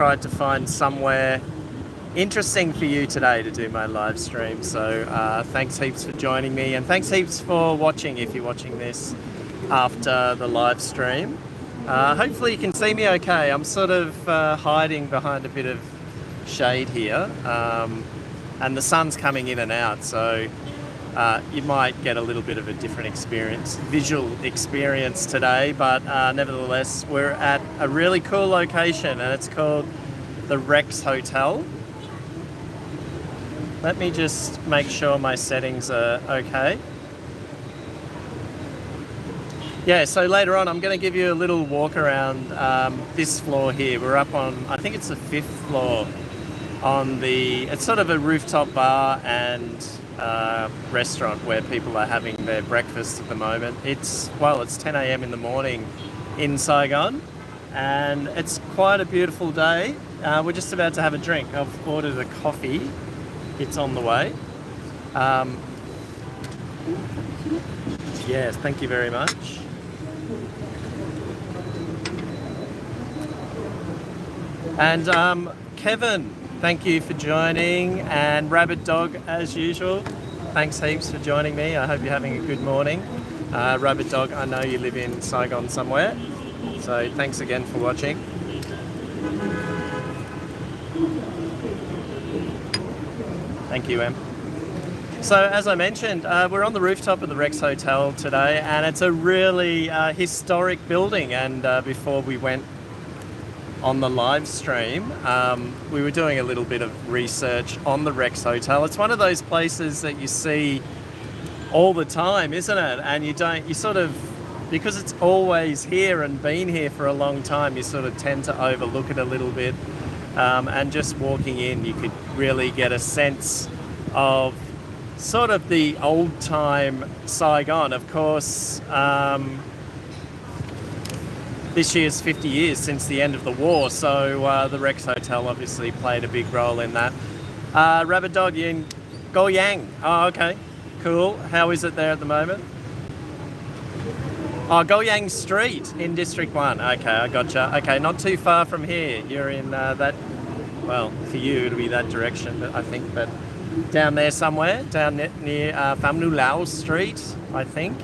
tried to find somewhere interesting for you today to do my live stream. So thanks heaps for joining me, and thanks heaps for watching if you're watching this after the live stream. Hopefully you can see me okay. I'm sort of hiding behind a bit of shade here, and the sun's coming in and out, so you might get a little bit of a different visual experience today, but nevertheless, we're at a really cool location, and it's called the Rex Hotel. Let me just make sure my settings are okay. Yeah, so later on I'm going to give you a little walk around this floor here. We're up on, I think it's the 5th floor it's sort of a rooftop bar and restaurant where people are having their breakfast at the moment. It's 10 a.m. in the morning in Saigon, and it's quite a beautiful day. We're just about to have a drink. I've ordered a coffee. It's on the way. Yes, thank you very much. And Kevin, thank you for joining, and Rabbit Dog, as usual, thanks heaps for joining me. I hope you're having a good morning. Rabbit Dog, I know you live in Saigon somewhere, so thanks again for watching. Thank you, Em. So as I mentioned, we're on the rooftop of the Rex Hotel today, and it's a really historic building. And before we went on the live stream, we were doing a little bit of research on the Rex Hotel. It's one of those places that you see all the time, isn't it? And you sort of, because it's always here and been here for a long time, you sort of tend to overlook it a little bit. And just walking in, you could really get a sense of sort of the old time Saigon. Of course, this year's 50 years since the end of the war, so the Rex Hotel obviously played a big role in that. Rabbit Dog, you in Goyang? Oh, okay, cool. How is it there at the moment? Oh, Goyang Street in District 1. Okay, I gotcha. Okay, not too far from here. You're in that, well, for you it'll be that direction, but I think, but down there somewhere, down near Pham Nu Lao Street, I think.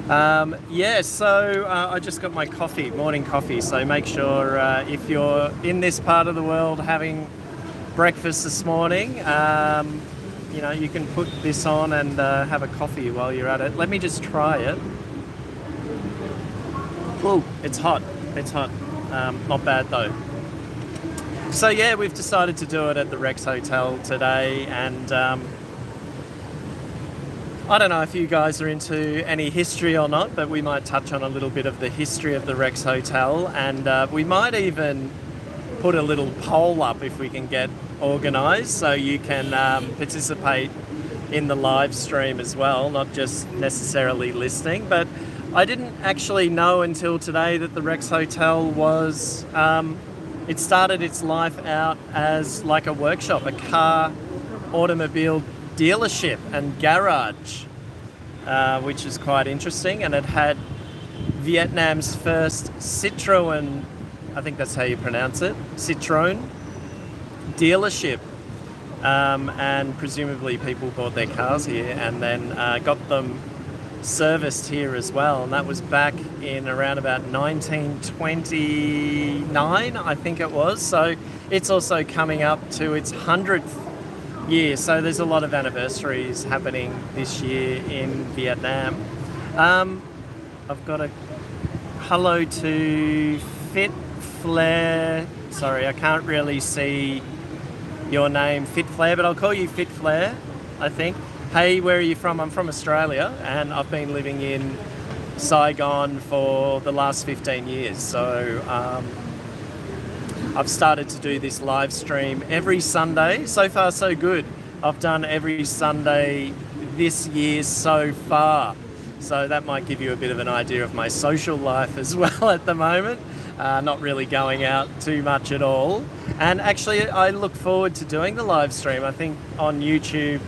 Yeah, so I just got my coffee, morning coffee, so make sure if you're in this part of the world having breakfast this morning, you know, you can put this on and have a coffee while you're at it. Let me just try it. Ooh, it's hot, not bad though. So yeah, we've decided to do it at the Rex Hotel today, and I don't know if you guys are into any history or not, but we might touch on a little bit of the history of the Rex Hotel, and we might even put a little poll up if we can get organised, so you can participate in the live stream as well, not just necessarily listening. But I didn't actually know until today that the Rex Hotel was, it started its life out as like a workshop, a car automobile dealership and garage, which is quite interesting. And it had Vietnam's first Citroën, I think that's how you pronounce it, Citroën dealership, and presumably people bought their cars here and then got them serviced here as well, and that was back in around about 1929, I think it was. So it's also coming up to its 100th year, so there's a lot of anniversaries happening this year in Vietnam. I've got a hello to Fit Flair. Sorry, I can't really see your name, Fit Flair, but I'll call you Fit Flair, I think. Hey, where are you from? I'm from Australia, and I've been living in Saigon for the last 15 years. So I've started to do this live stream every Sunday. So far, so good. I've done every Sunday this year so far. So that might give you a bit of an idea of my social life as well at the moment. Not really going out too much at all. And actually, I look forward to doing the live stream. I think on YouTube,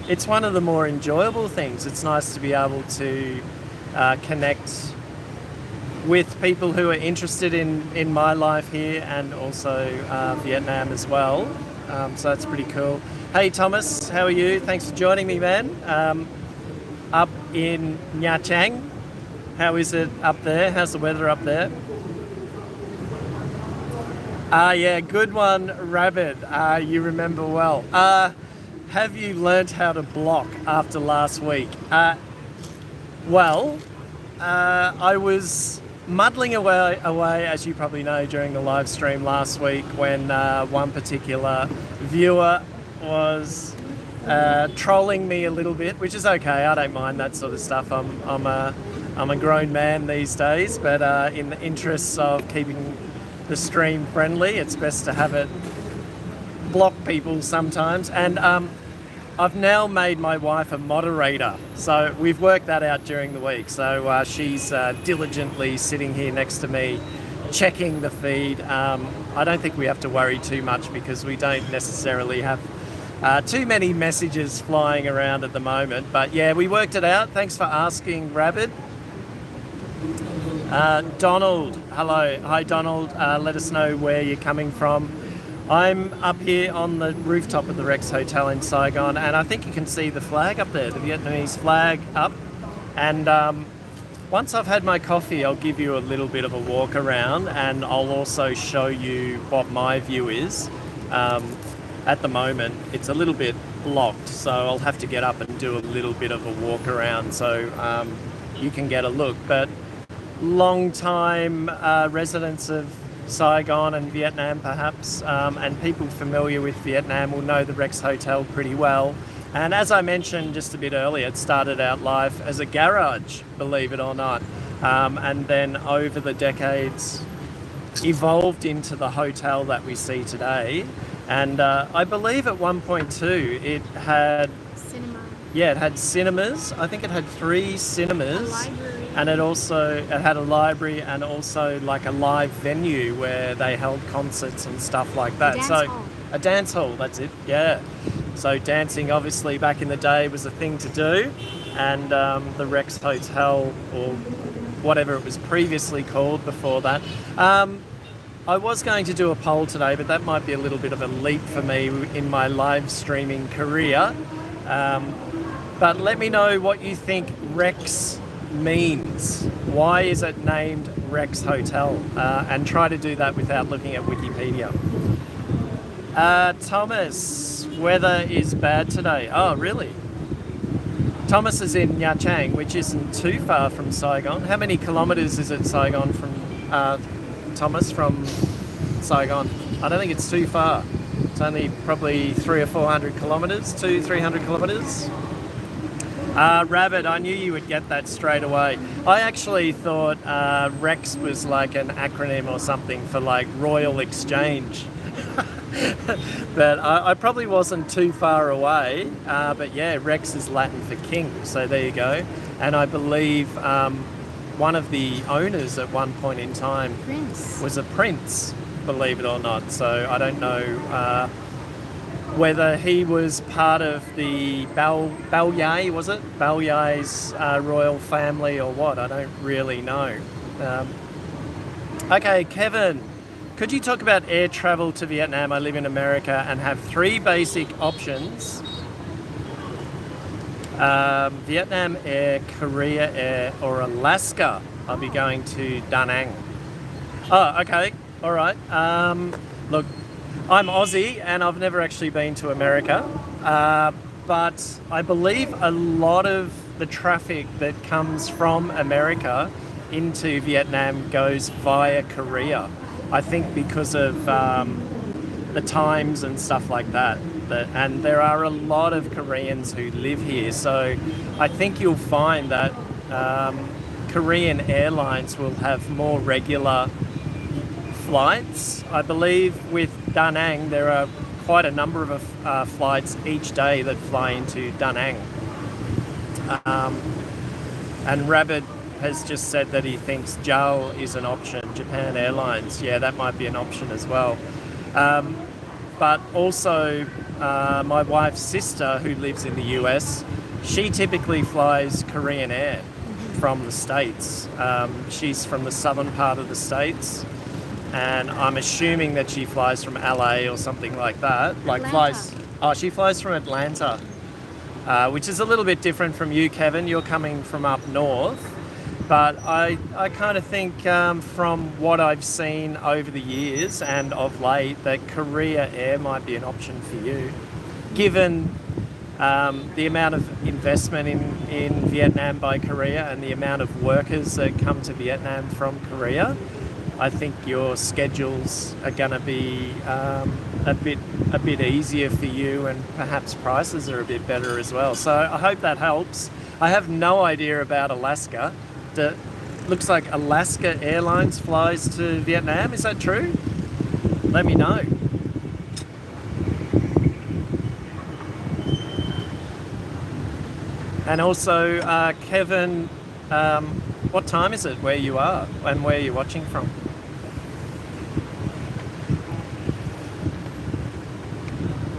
it's one of the more enjoyable things. It's nice to be able to connect with people who are interested in my life here and also Vietnam as well. So that's pretty cool. Hey Thomas, how are you? Thanks for joining me, man. Up in Nha Trang. How is it up there? How's the weather up there? Yeah, good one, Rabbit. You remember well. Have you learnt how to block after last week? Well, I was muddling away, as you probably know, during the live stream last week when one particular viewer was trolling me a little bit, which is okay. I don't mind that sort of stuff. I'm a grown man these days, but in the interests of keeping the stream friendly, it's best to have it block people sometimes. And I've now made my wife a moderator, so we've worked that out during the week. So she's diligently sitting here next to me, checking the feed. I don't think we have to worry too much because we don't necessarily have too many messages flying around at the moment. But yeah, we worked it out. Thanks for asking, Rabbit. Donald, hello. Hi, Donald. Let us know where you're coming from. I'm up here on the rooftop of the Rex Hotel in Saigon, and I think you can see the flag up there, the Vietnamese flag up. And once I've had my coffee, I'll give you a little bit of a walk around, and I'll also show you what my view is. At the moment, it's a little bit blocked, so I'll have to get up and do a little bit of a walk around so you can get a look. But long-time residents of Saigon and Vietnam perhaps, and people familiar with Vietnam will know the Rex Hotel pretty well. And as I mentioned just a bit earlier, it started out life as a garage, believe it or not, and then over the decades evolved into the hotel that we see today. And I believe at one point too it had it had cinemas. I think it had 3 cinemas. A library. And it had a library and also like a live venue where they held concerts and stuff like that. A dance hall, that's it, yeah. So dancing obviously back in the day was a thing to do, and the Rex Hotel, or whatever it was previously called before that. I was going to do a poll today, but that might be a little bit of a leap for me in my live streaming career. But let me know what you think Rex means. Why is it named Rex Hotel? And try to do that without looking at Wikipedia. Thomas, weather is bad today. Oh, really? Thomas is in Nha Trang, which isn't too far from Saigon. How many kilometres is it, Saigon, from Thomas, from Saigon? I don't think it's too far. It's only probably 300 or 400 kilometres, 200-300 kilometres. Rabbit, I knew you would get that straight away. I actually thought Rex was like an acronym or something for like Royal Exchange. But I probably wasn't too far away. But yeah, Rex is Latin for king, so there you go. And I believe one of the owners at one point in time was a prince, believe it or not. So I don't know whether he was part of the Baoyai, was it? Baoyai's royal family or what? I don't really know. Okay, Kevin, could you talk about air travel to Vietnam? I live in America and have 3 basic options. Vietnam Air, Korea Air, or Alaska. I'll be going to Da Nang. Oh, okay. All right. Look, I'm Aussie and I've never actually been to America, but I believe a lot of the traffic that comes from America into Vietnam goes via Korea. I think because of the times and stuff like that. And there are a lot of Koreans who live here, so I think you'll find that Korean airlines will have more regular flights. I believe with Da Nang there are quite a number of flights each day that fly into Da Nang. And Rabbit has just said that he thinks JAL is an option, Japan Airlines. Yeah, that might be an option as well. But also my wife's sister, who lives in the US, she typically flies Korean Air from the States. She's from the southern part of the States, and I'm assuming that she flies from LA or something like that. She flies from Atlanta, which is a little bit different from you, Kevin. You're coming from up north. But I kind of think from what I've seen over the years and of late that Korea Air might be an option for you, given the amount of investment in Vietnam by Korea and the amount of workers that come to Vietnam from Korea. I think your schedules are going to be a bit easier for you, and perhaps prices are a bit better as well. So I hope that helps. I have no idea about Alaska. Looks like Alaska Airlines flies to Vietnam. Is that true? Let me know. And also, Kevin, what time is it where you are and where you're watching from?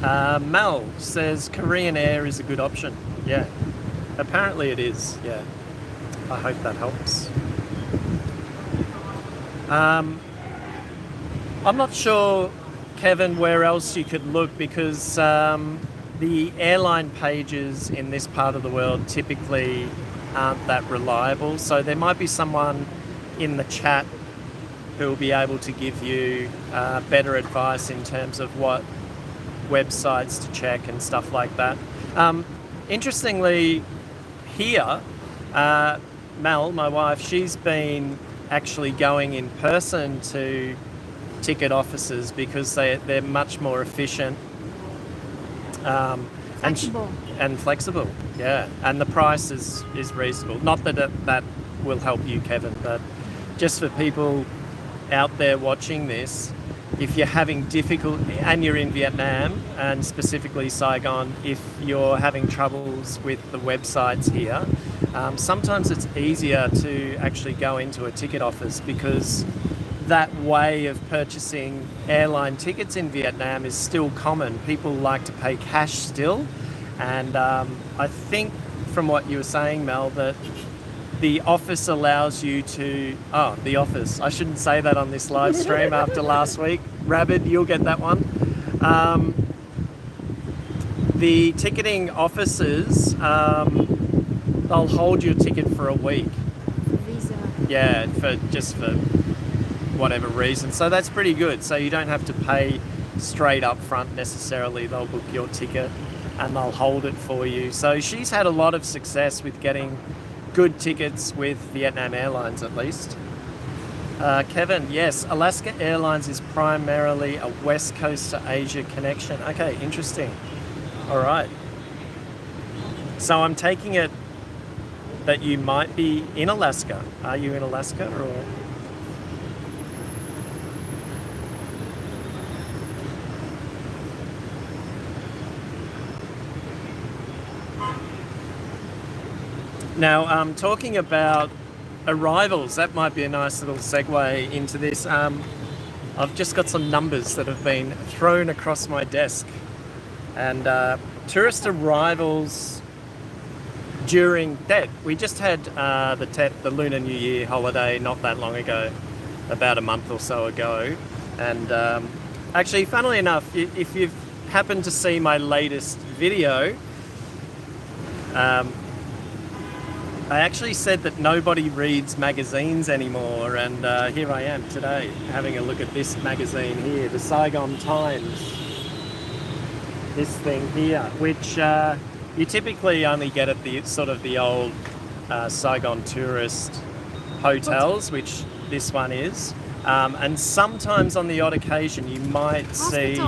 Mel says Korean Air is a good option. Yeah, apparently it is. Yeah, I hope that helps. I'm not sure, Kevin, where else you could look, because the airline pages in this part of the world typically aren't that reliable. So there might be someone in the chat who will be able to give you better advice in terms of what websites to check and stuff like that. Interestingly, here, Mel, my wife, she's been actually going in person to ticket offices because they're much more efficient and flexible. Yeah, and the price is reasonable. Not that that will help you, Kevin, but just for people out there watching this, if you're having difficulty, and you're in Vietnam and specifically Saigon, if you're having troubles with the websites here, sometimes it's easier to actually go into a ticket office, because that way of purchasing airline tickets in Vietnam is still common. People like to pay cash still, and I think from what you were saying, Mel, that the office allows you to... Oh, the office. I shouldn't say that on this live stream after last week. Rabid, you'll get that one. The ticketing offices, they'll hold your ticket for a week. Visa. Yeah, for whatever reason. So that's pretty good. So you don't have to pay straight up front necessarily. They'll book your ticket and they'll hold it for you. So she's had a lot of success with getting good tickets with Vietnam Airlines, at least. Kevin, yes, Alaska Airlines is primarily a West Coast to Asia connection. Okay, interesting. All right. So I'm taking it that you might be in Alaska. Are you in Alaska or? Now, talking about arrivals, that might be a nice little segue into this. I've just got some numbers that have been thrown across my desk, and tourist arrivals during Tet. We just had the Tet, the Lunar New Year holiday, not that long ago, about a month or so ago. And actually, funnily enough, if you've happened to see my latest video, I actually said that nobody reads magazines anymore, and here I am today having a look at this magazine here, the Saigon Times. This thing here, which you typically only get at the sort of the old Saigon tourist hotels, which this one is, and sometimes on the odd occasion you might see,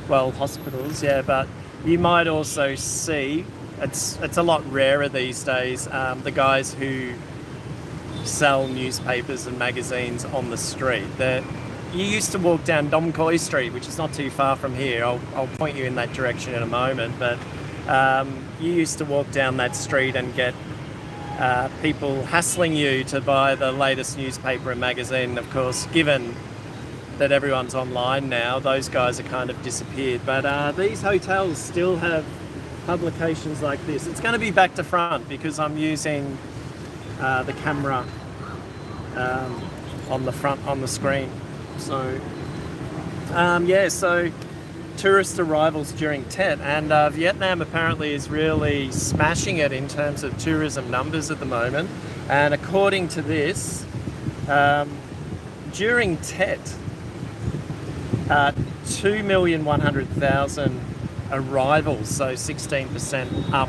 well, hospitals, yeah, but you might also see. It's a lot rarer these days, the guys who sell newspapers and magazines on the street. You used to walk down Dom Coy Street, which is not too far from here. I'll point you in that direction in a moment, but you used to walk down that street and get people hassling you to buy the latest newspaper and magazine. Of course, given that everyone's online now, those guys are kind of disappeared. But these hotels still have publications like this. It's going to be back to front because I'm using the camera on the front on the screen. So yeah, so tourist arrivals during Tet, and Vietnam apparently is really smashing it in terms of tourism numbers at the moment. And according to this, during Tet, 2,100,000 arrivals, so 16% up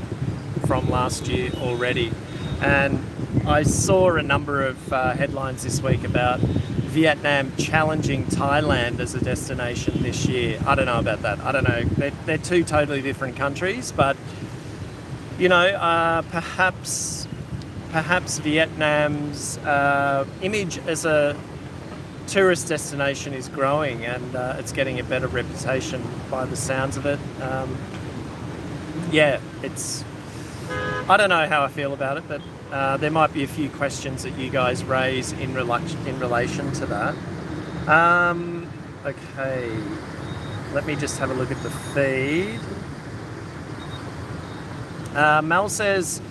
from last year already. And I saw a number of headlines this week about Vietnam challenging Thailand as a destination this year. I don't know about that. I don't know. They're two totally different countries, but you know, perhaps Vietnam's image as a tourist destination is growing, and it's getting a better reputation by the sounds of it. Yeah, it's. I don't know how I feel about it, but there might be a few questions that you guys raise in relation to that. Okay, let me just have a look at the feed. Mel says,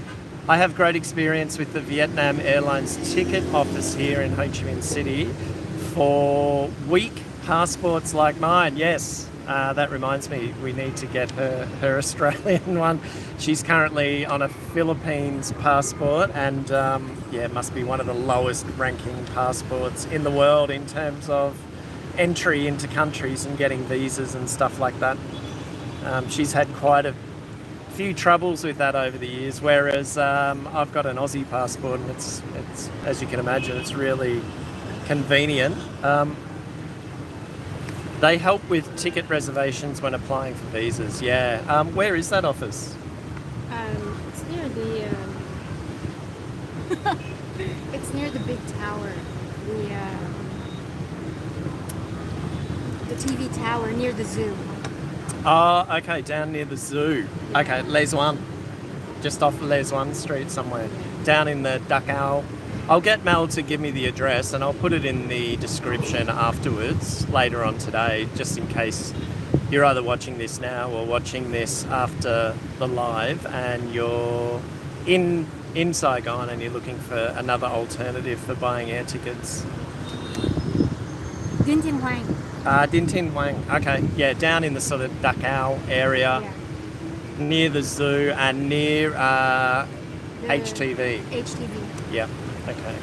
I have great experience with the Vietnam Airlines Ticket Office here in Ho Chi Minh City for weak passports like mine. Yes, that reminds me, we need to get her Australian one. She's currently on a Philippines passport, and yeah, it must be one of the lowest ranking passports in the world in terms of entry into countries and getting visas and stuff like that. She's had quite a few troubles with that over the years, whereas I've got an Aussie passport, and it's as you can imagine, it's really convenient. They help with ticket reservations when applying for visas. Yeah. Where is that office? It's near the. It's near the big tower, the TV tower near the zoo. Oh, okay, down near the zoo. Yeah. Okay, Les One, just off Les One Street somewhere, down in the Duck Owl. I'll get Mel to give me the address, and I'll put it in the description afterwards, later on today, just in case you're either watching this now or watching this after the live, and you're in Saigon and you're looking for another alternative for buying air tickets. Dinh Hoang. Dinh Hoang. Okay, yeah, down in the sort of Duck Owl area, yeah. Near the zoo and near HTV. HTV. Yeah. Okay.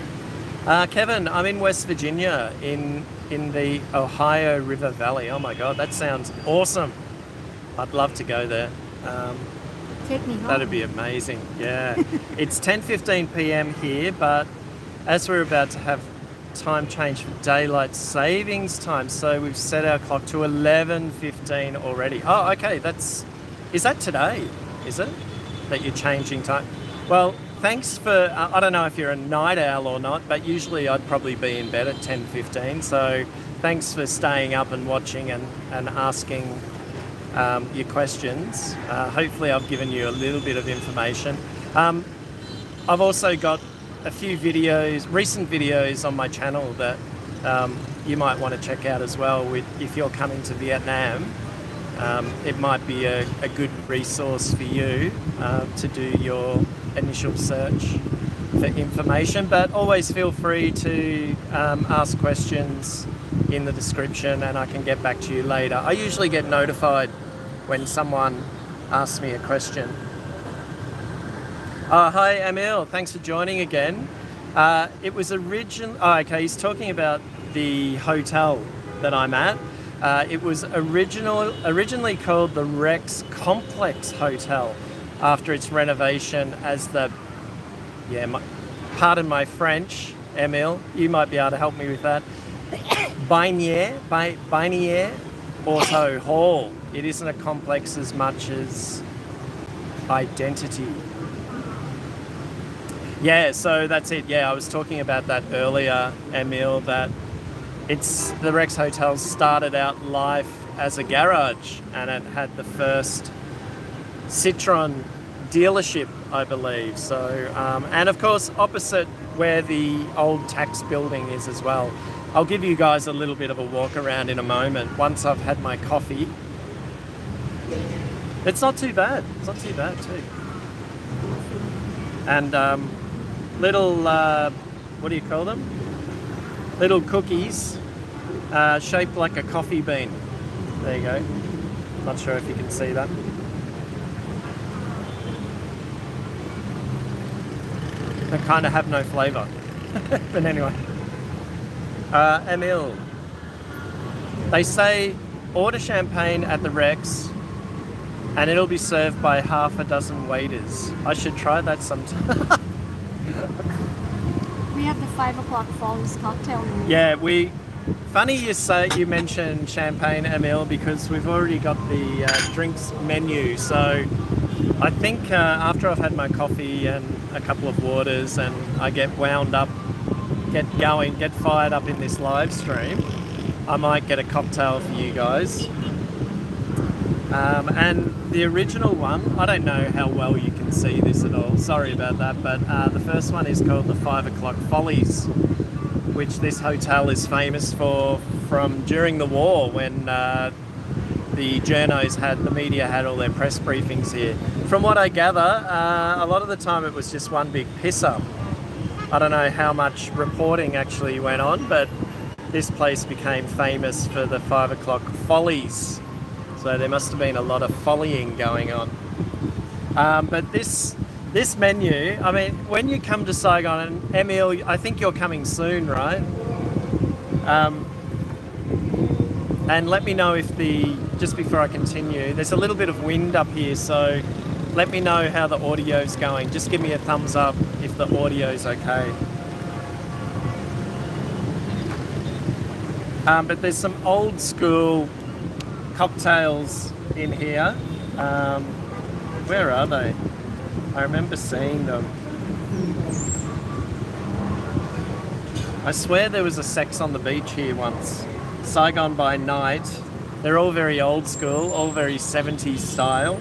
Kevin, I'm in West Virginia in the Ohio River Valley. Oh my God, that sounds awesome. I'd love to go there. Take me home. That'd be amazing. Yeah. It's 10:15 p.m. here, but as we're about to have time change for daylight savings time, so we've set our clock to 11:15 already. Oh, okay. Is that today? Is it that you're changing time? Well, thanks for, I don't know if you're a night owl or not, but usually I'd probably be in bed at 10:15. So thanks for staying up and watching and asking your questions. Hopefully I've given you a little bit of information. I've also got a few videos, recent videos on my channel that you might want to check out as well if you're coming to Vietnam. It might be a good resource for you to do your initial search for information, but always feel free to ask questions in the description, and I can get back to you later. I usually get notified when someone asks me a question. Hi Emil, thanks for joining again. It was okay, he's talking about the hotel that I'm at. It was originally called the Rex Complex Hotel after its renovation as pardon my French, Emil, you might be able to help me with that. Baignier Auto Hall. It isn't a complex as much as identity. Yeah, so that's it. Yeah, I was talking about that earlier, Emil, that the Rex Hotel started out life as a garage, and it had the first Citroen dealership, I believe. So, and of course, opposite where the old tax building is as well. I'll give you guys a little bit of a walk around in a moment once I've had my coffee. It's not too bad. It's not too bad too. And little, what do you call them? Little cookies shaped like a coffee bean. There you go. Not sure if you can see that. They kind of have no flavour. But anyway. Emil. They say order champagne at the Rex and it'll be served by half a dozen waiters. I should try that sometime. We have the 5 o'clock Follies cocktail room. Yeah, funny you mentioned champagne, Emil, because we've already got the drinks menu. So I think after I've had my coffee and a couple of waters and I get wound up, get going, get fired up in this live stream, I might get a cocktail for you guys. And the original one, I don't know how well you can see this at all, sorry about that, but the first one is called the 5 o'clock Follies, which this hotel is famous for from during the war when the media had all their press briefings here. From what I gather, a lot of the time it was just one big piss-up. I don't know how much reporting actually went on, but this place became famous for the 5 o'clock Follies. So there must have been a lot of follying going on. But this menu, I mean, when you come to Saigon, and Emil, I think you're coming soon, right? And let me know if just before I continue, there's a little bit of wind up here, so let me know how the audio's going. Just give me a thumbs up if the audio's okay. But there's some old school cocktails in here. Where are they? I remember seeing them. I swear there was a Sex on the Beach here once. Saigon by Night. They're all very old school, all very 70s style.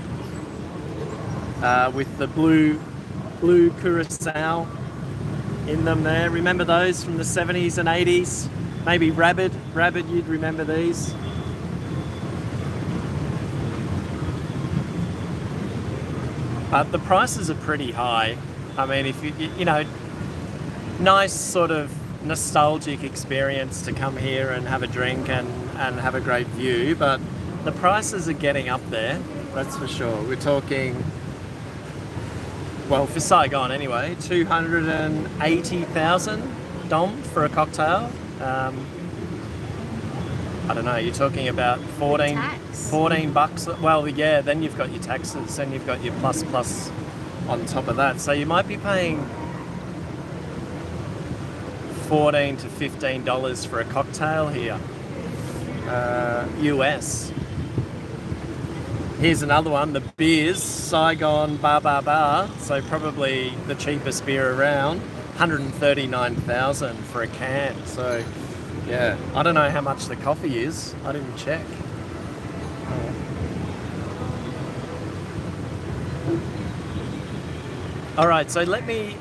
With the blue curacao in them there. Remember those from the 70s and 80s? Maybe Rabbit, you'd remember these. The prices are pretty high. I mean, if you know, nice sort of nostalgic experience to come here and have a drink and have a great view, but the prices are getting up there, that's for sure. We're talking, well, for Saigon anyway, 280,000 dong for a cocktail. I don't know, you're talking about 14 bucks. Well, yeah, then you've got your taxes, then you've got your plus on top of that. So you might be paying $14 to $15 for a cocktail here, US. Here's another one, the beers, Saigon Bar. So probably the cheapest beer around, 139,000 for a can. So yeah, I don't know how much the coffee is. I didn't check. All right, so let me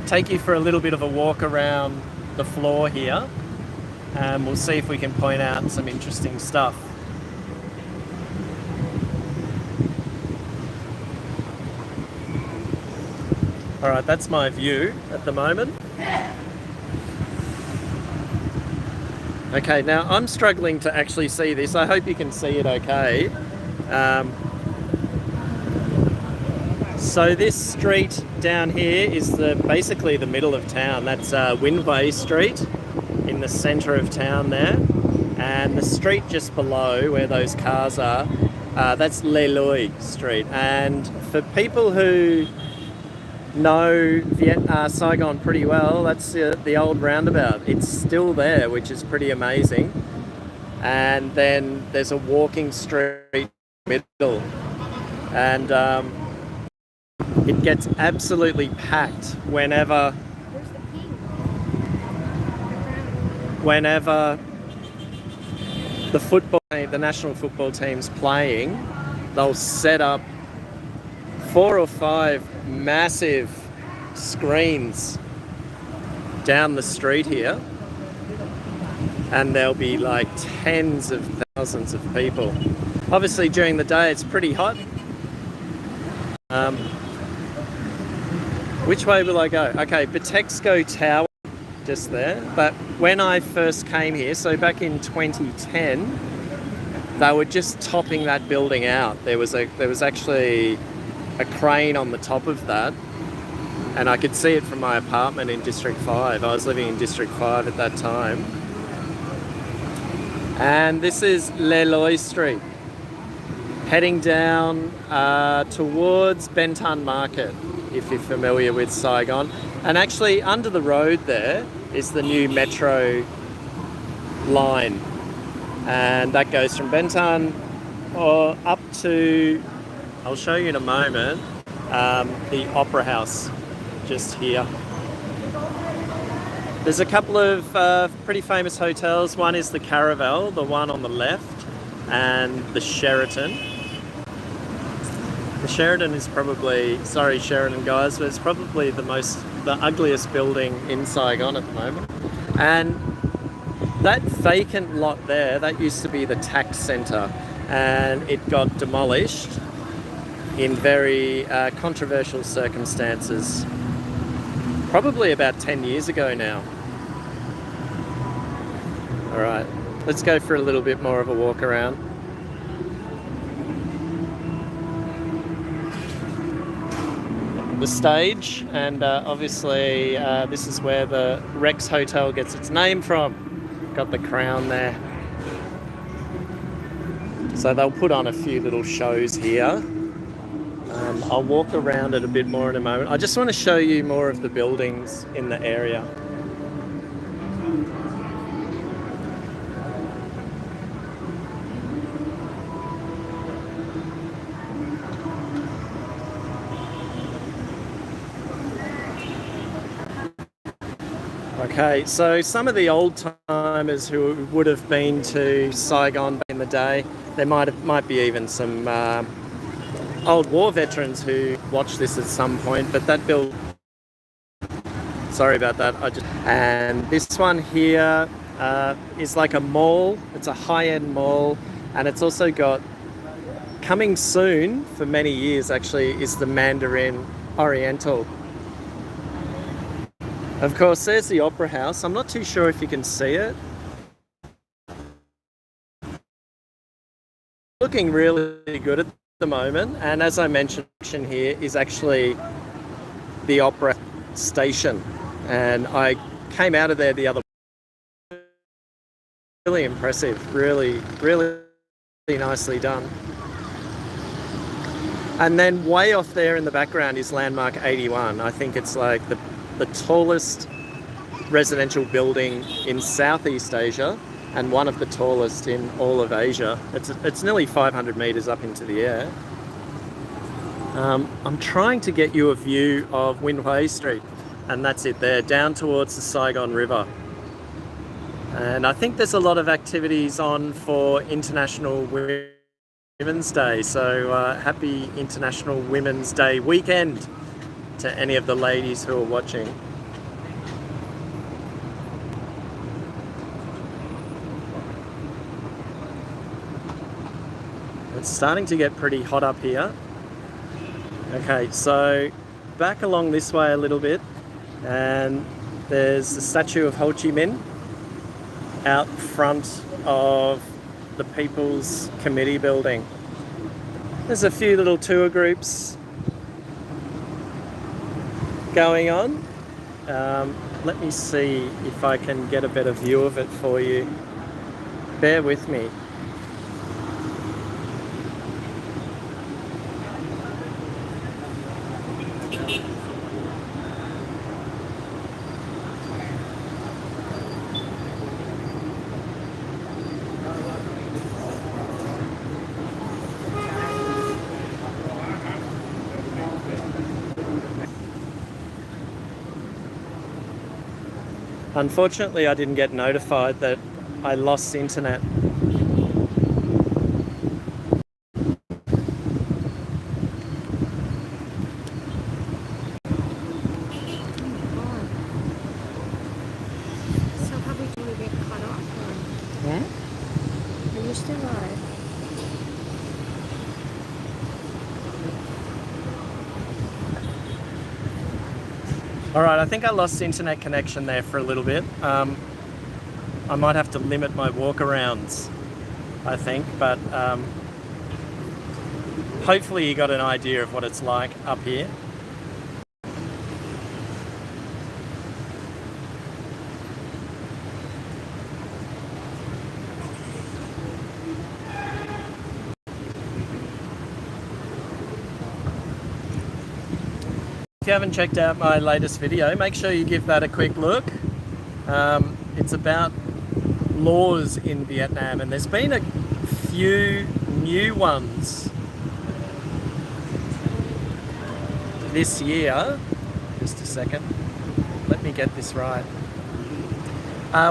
take you for a little bit of a walk around the floor here, and we'll see if we can point out some interesting stuff. All right, that's my view at the moment. Okay, now I'm struggling to actually see this. I hope you can see it okay. So this street down here is basically the middle of town. That's Winway Street in the centre of town there. And the street just below where those cars are, that's Le Loi Street. And for people who know Saigon pretty well, that's the old roundabout. It's still there, which is pretty amazing. And then there's a walking street in the middle, and it gets absolutely packed whenever the national football team's playing. They'll set up 4 or 5 massive screens down the street here, and there'll be like tens of thousands of people. Obviously during the day it's pretty hot. Which way will I go? Okay, Batexco Tower, just there. But when I first came here, so back in 2010, they were just topping that building out. There was actually a crane on the top of that, and I could see it from my apartment in District 5. I was living in District 5 at that time. And this is Leloy Street, heading down towards Bentan Market, if you're familiar with Saigon. And actually under the road there is the new metro line, and that goes from Bentan or up to, I'll show you in a moment, the Opera House just here. There's a couple of pretty famous hotels. One is the Caravel, the one on the left, and the Sheraton. The Sheraton is probably, sorry Sheraton guys, but it's probably the ugliest building in Saigon at the moment. And that vacant lot there, that used to be the tax centre, and it got demolished in very controversial circumstances, probably about 10 years ago now. All right, let's go for a little bit more of a walk around. The stage, and obviously this is where the Rex Hotel gets its name from. Got the crown there. So they'll put on a few little shows here. I'll walk around it a bit more in a moment. I just want to show you more of the buildings in the area. Okay, so some of the old timers who would have been to Saigon back in the day, there might be even some old war veterans who watched this at some point, but that build, sorry about that, and this one here is like a mall. It's a high-end mall, and it's also got, coming soon for many years actually, is the Mandarin Oriental. Of course, there's the Opera House. I'm not too sure if you can see it. Looking really good at the moment, and as I mentioned, here is actually the opera station, and I came out of there the other way. Really impressive, really nicely done. And then way off there in the background is Landmark 81. I think it's like the tallest residential building in Southeast Asia and one of the tallest in all of Asia. It's nearly 500 meters up into the air. I'm trying to get you a view of Win Hui Street, and that's it there, down towards the Saigon River. And I think there's a lot of activities on for International Women's Day, so happy International Women's Day weekend to any of the ladies who are watching. It's starting to get pretty hot up here. Okay, so back along this way a little bit, and there's the statue of Ho Chi Minh out front of the People's Committee building. There's a few little tour groups going on. Let me see if I can get a better view of it for you. Bear with me. Unfortunately, I didn't get notified that I lost internet. So how did you get cut off? Yeah? Are you still alive? All right, I think I lost internet connection there for a little bit. I might have to limit my walk-arounds, I think, but hopefully you got an idea of what it's like up here. If you haven't checked out my latest video, make sure you give that a quick look. It's about laws in Vietnam, and there's been a few new ones this year. Just a second, let me get this right.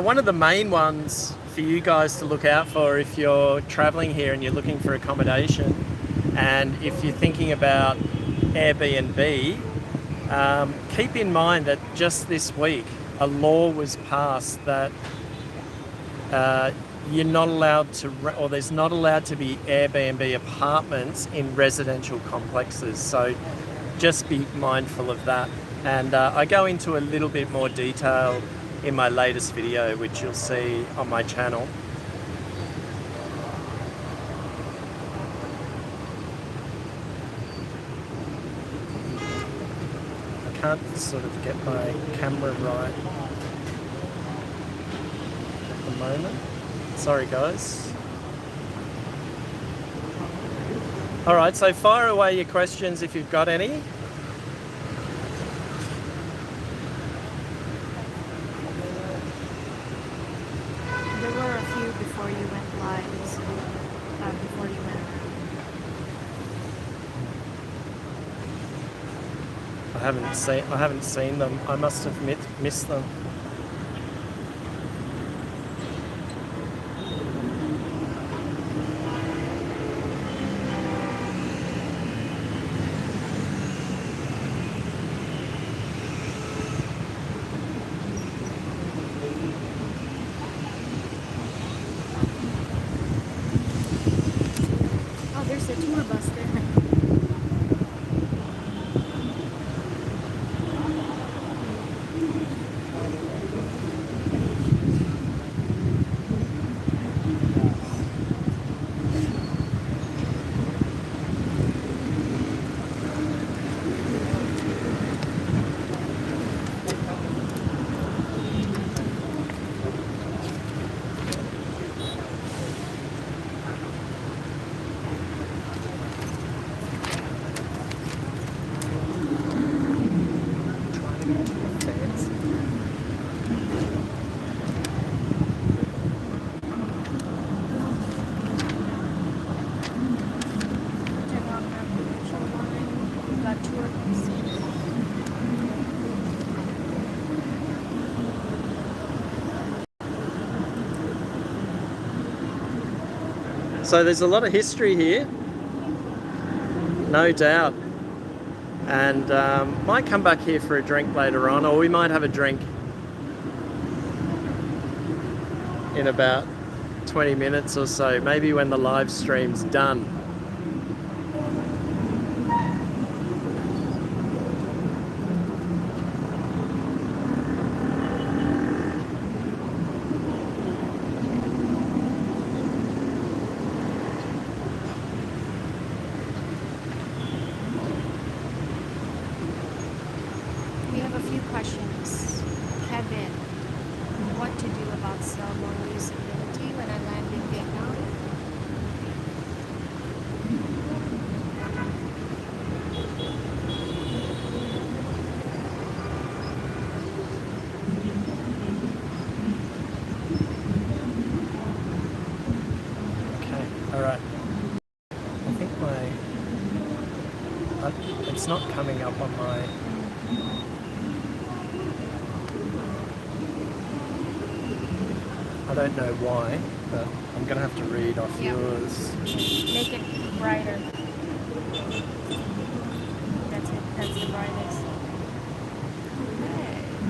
One of the main ones for you guys to look out for if you're traveling here and you're looking for accommodation, and if you're thinking about Airbnb, keep in mind that just this week a law was passed that you're not allowed to, or there's not allowed to be Airbnb apartments in residential complexes. So just be mindful of that. And I go into a little bit more detail in my latest video, which you'll see on my channel. I can't sort of get my camera right at the moment. Sorry guys. Alright, so fire away your questions if you've got any. There were a few before you went live, so before you went. I haven't seen them. I must have missed them. Oh, there's a tour bus there. So there's a lot of history here, no doubt, and might come back here for a drink later on, or we might have a drink in about 20 minutes or so, maybe when the live stream's done. We have a few questions. Kevin, what to do about cell phone usability when I land in Vietnam? Okay, all right. I think it's not coming up on my. I don't know why, but I'm going to have to read off yours. Make it brighter. That's it. That's the brightest.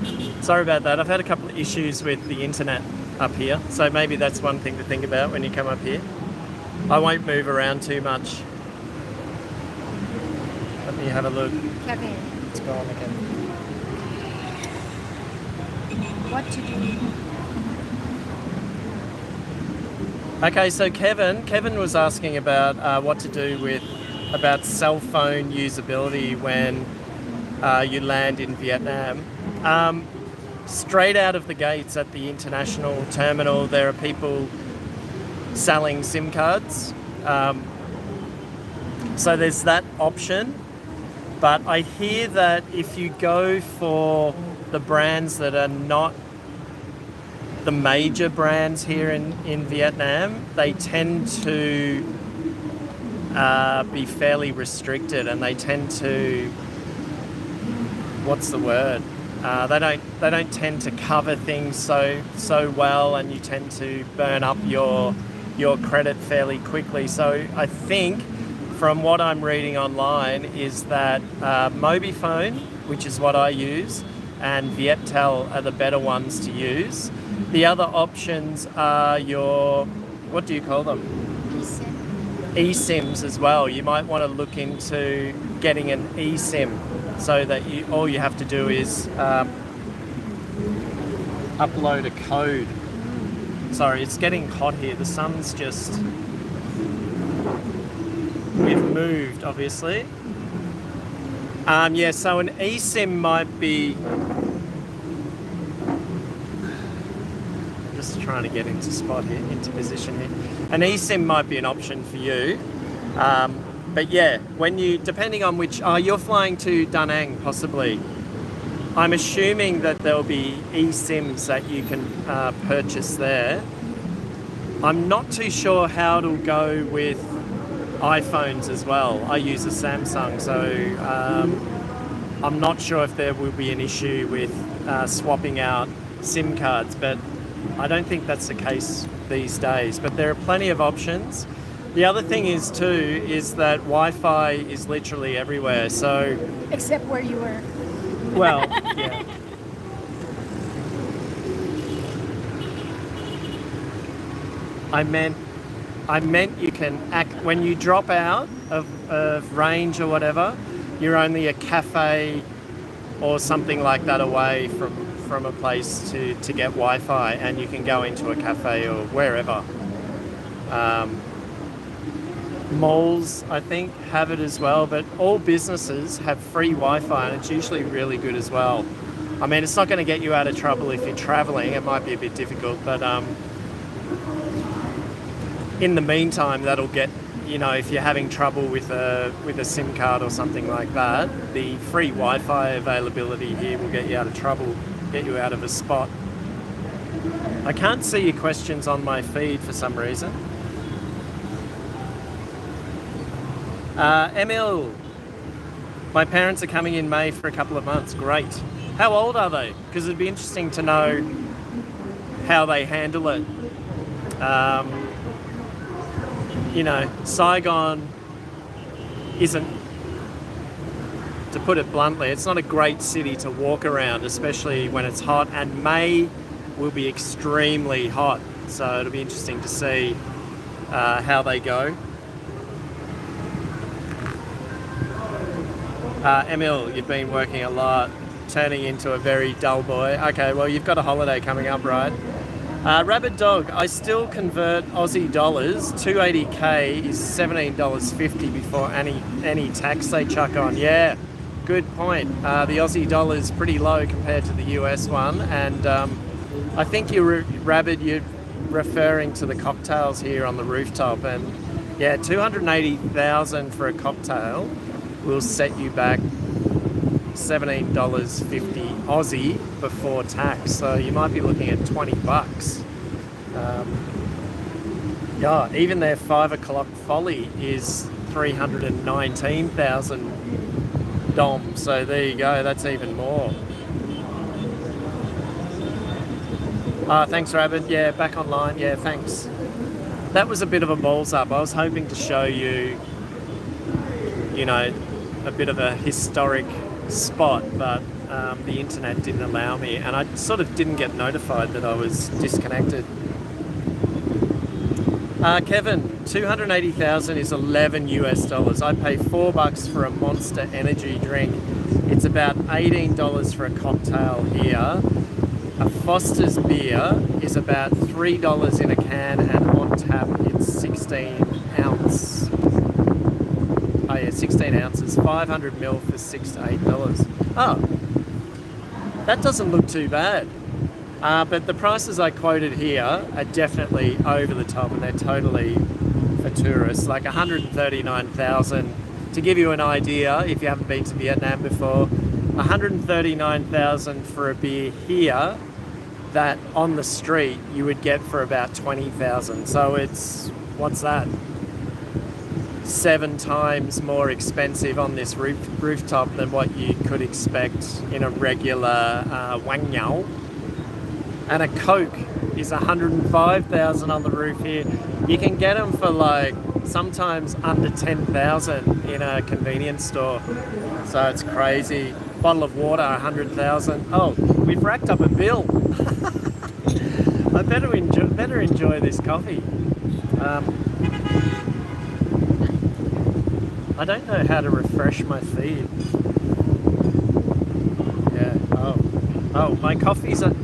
Okay. Sorry about that. I've had a couple of issues with the internet up here, so maybe that's one thing to think about when you come up here. I won't move around too much. Let me have a look. Kevin. It's gone again. what to do. Okay, so Kevin was asking about what to do about cell phone usability when you land in Vietnam. Straight out of the gates at the international terminal, there are people selling SIM cards. So there's that option. But I hear that if you go for the brands that are not the major brands here in Vietnam, they tend to be fairly restricted, and they tend to, what's the word? They don't tend to cover things so well, and you tend to burn up your credit fairly quickly. So I think from what I'm reading online is that Mobifone, which is what I use, and Viettel are the better ones to use. The other options are your, what do you call them? eSIMs as well. You might want to look into getting an eSIM so that all you have to do is upload a code. Sorry, it's getting hot here. The sun's just... We've moved, obviously. Yeah, so an eSIM might be... Just trying to get into position here. An eSIM might be an option for you. But yeah, depending on which... you're flying to Da Nang, possibly. I'm assuming that there'll be eSIMs that you can purchase there. I'm not too sure how it'll go with iPhones as well. I use a Samsung, so I'm not sure if there will be an issue with swapping out SIM cards, but I don't think that's the case these days. But there are plenty of options. The other thing is that Wi-Fi is literally everywhere, so... Except where you were. Well, yeah. I meant you can when you drop out of range or whatever, you're only a cafe or something like that away from a place to get Wi-Fi, and you can go into a cafe or wherever. Malls, I think, have it as well, but all businesses have free Wi-Fi, and it's usually really good as well. I mean, it's not going to get you out of trouble if you're traveling. It might be a bit difficult, but in the meantime, that'll get, if you're having trouble with a SIM card or something like that, the free Wi-Fi availability here will get you out of trouble, get you out of a spot. I can't see your questions on my feed for some reason. Emil, my parents are coming in May for a couple of months. Great. How old are they? Because it'd be interesting to know how they handle it. Saigon isn't, to put it bluntly, it's not a great city to walk around, especially when it's hot, and May will be extremely hot, so it'll be interesting to see how they go. Emil, you've been working a lot, turning into a very dull boy. Okay, well, you've got a holiday coming up, right? Rabbit Dog, I still convert Aussie dollars. 280k is $17.50 before any tax they chuck on. Yeah, good point. The Aussie dollar is pretty low compared to the US one, and I think you're referring to the cocktails here on the rooftop, and yeah, 280,000 for a cocktail will set you back $17.50 Aussie before tax, so you might be looking at $20. Yeah, even their 5 o'clock folly is 319,000 dom, so there you go, that's even more. Thanks, Rabbit. Yeah, back online. Yeah, thanks. That was a bit of a balls up. I was hoping to show you, a bit of a historic spot, but the internet didn't allow me, and I sort of didn't get notified that I was disconnected. Kevin, 280,000 is $11 US. I pay $4 for a Monster energy drink. It's about $18 for a cocktail here. A Foster's beer is about $3 in a can, and on tap it's 16 ounce. Oh yeah, 16 ounces, 500 mil for $6 to $8. Oh, that doesn't look too bad. But the prices I quoted here are definitely over the top, and they're totally for tourists. Like 139,000. To give you an idea, if you haven't been to Vietnam before, 139,000 for a beer here, that on the street you would get for about 20,000. So it's, what's that? 7 times more expensive on this rooftop than what you could expect in a regular Wang Yao. And a Coke is 105,000 on the roof here. You can get them for like sometimes under 10,000 in a convenience store. So it's crazy. Bottle of water, 100,000. Oh, we've racked up a bill. I better enjoy this coffee. I don't know how to refresh my feed. Yeah. Oh, my coffee's a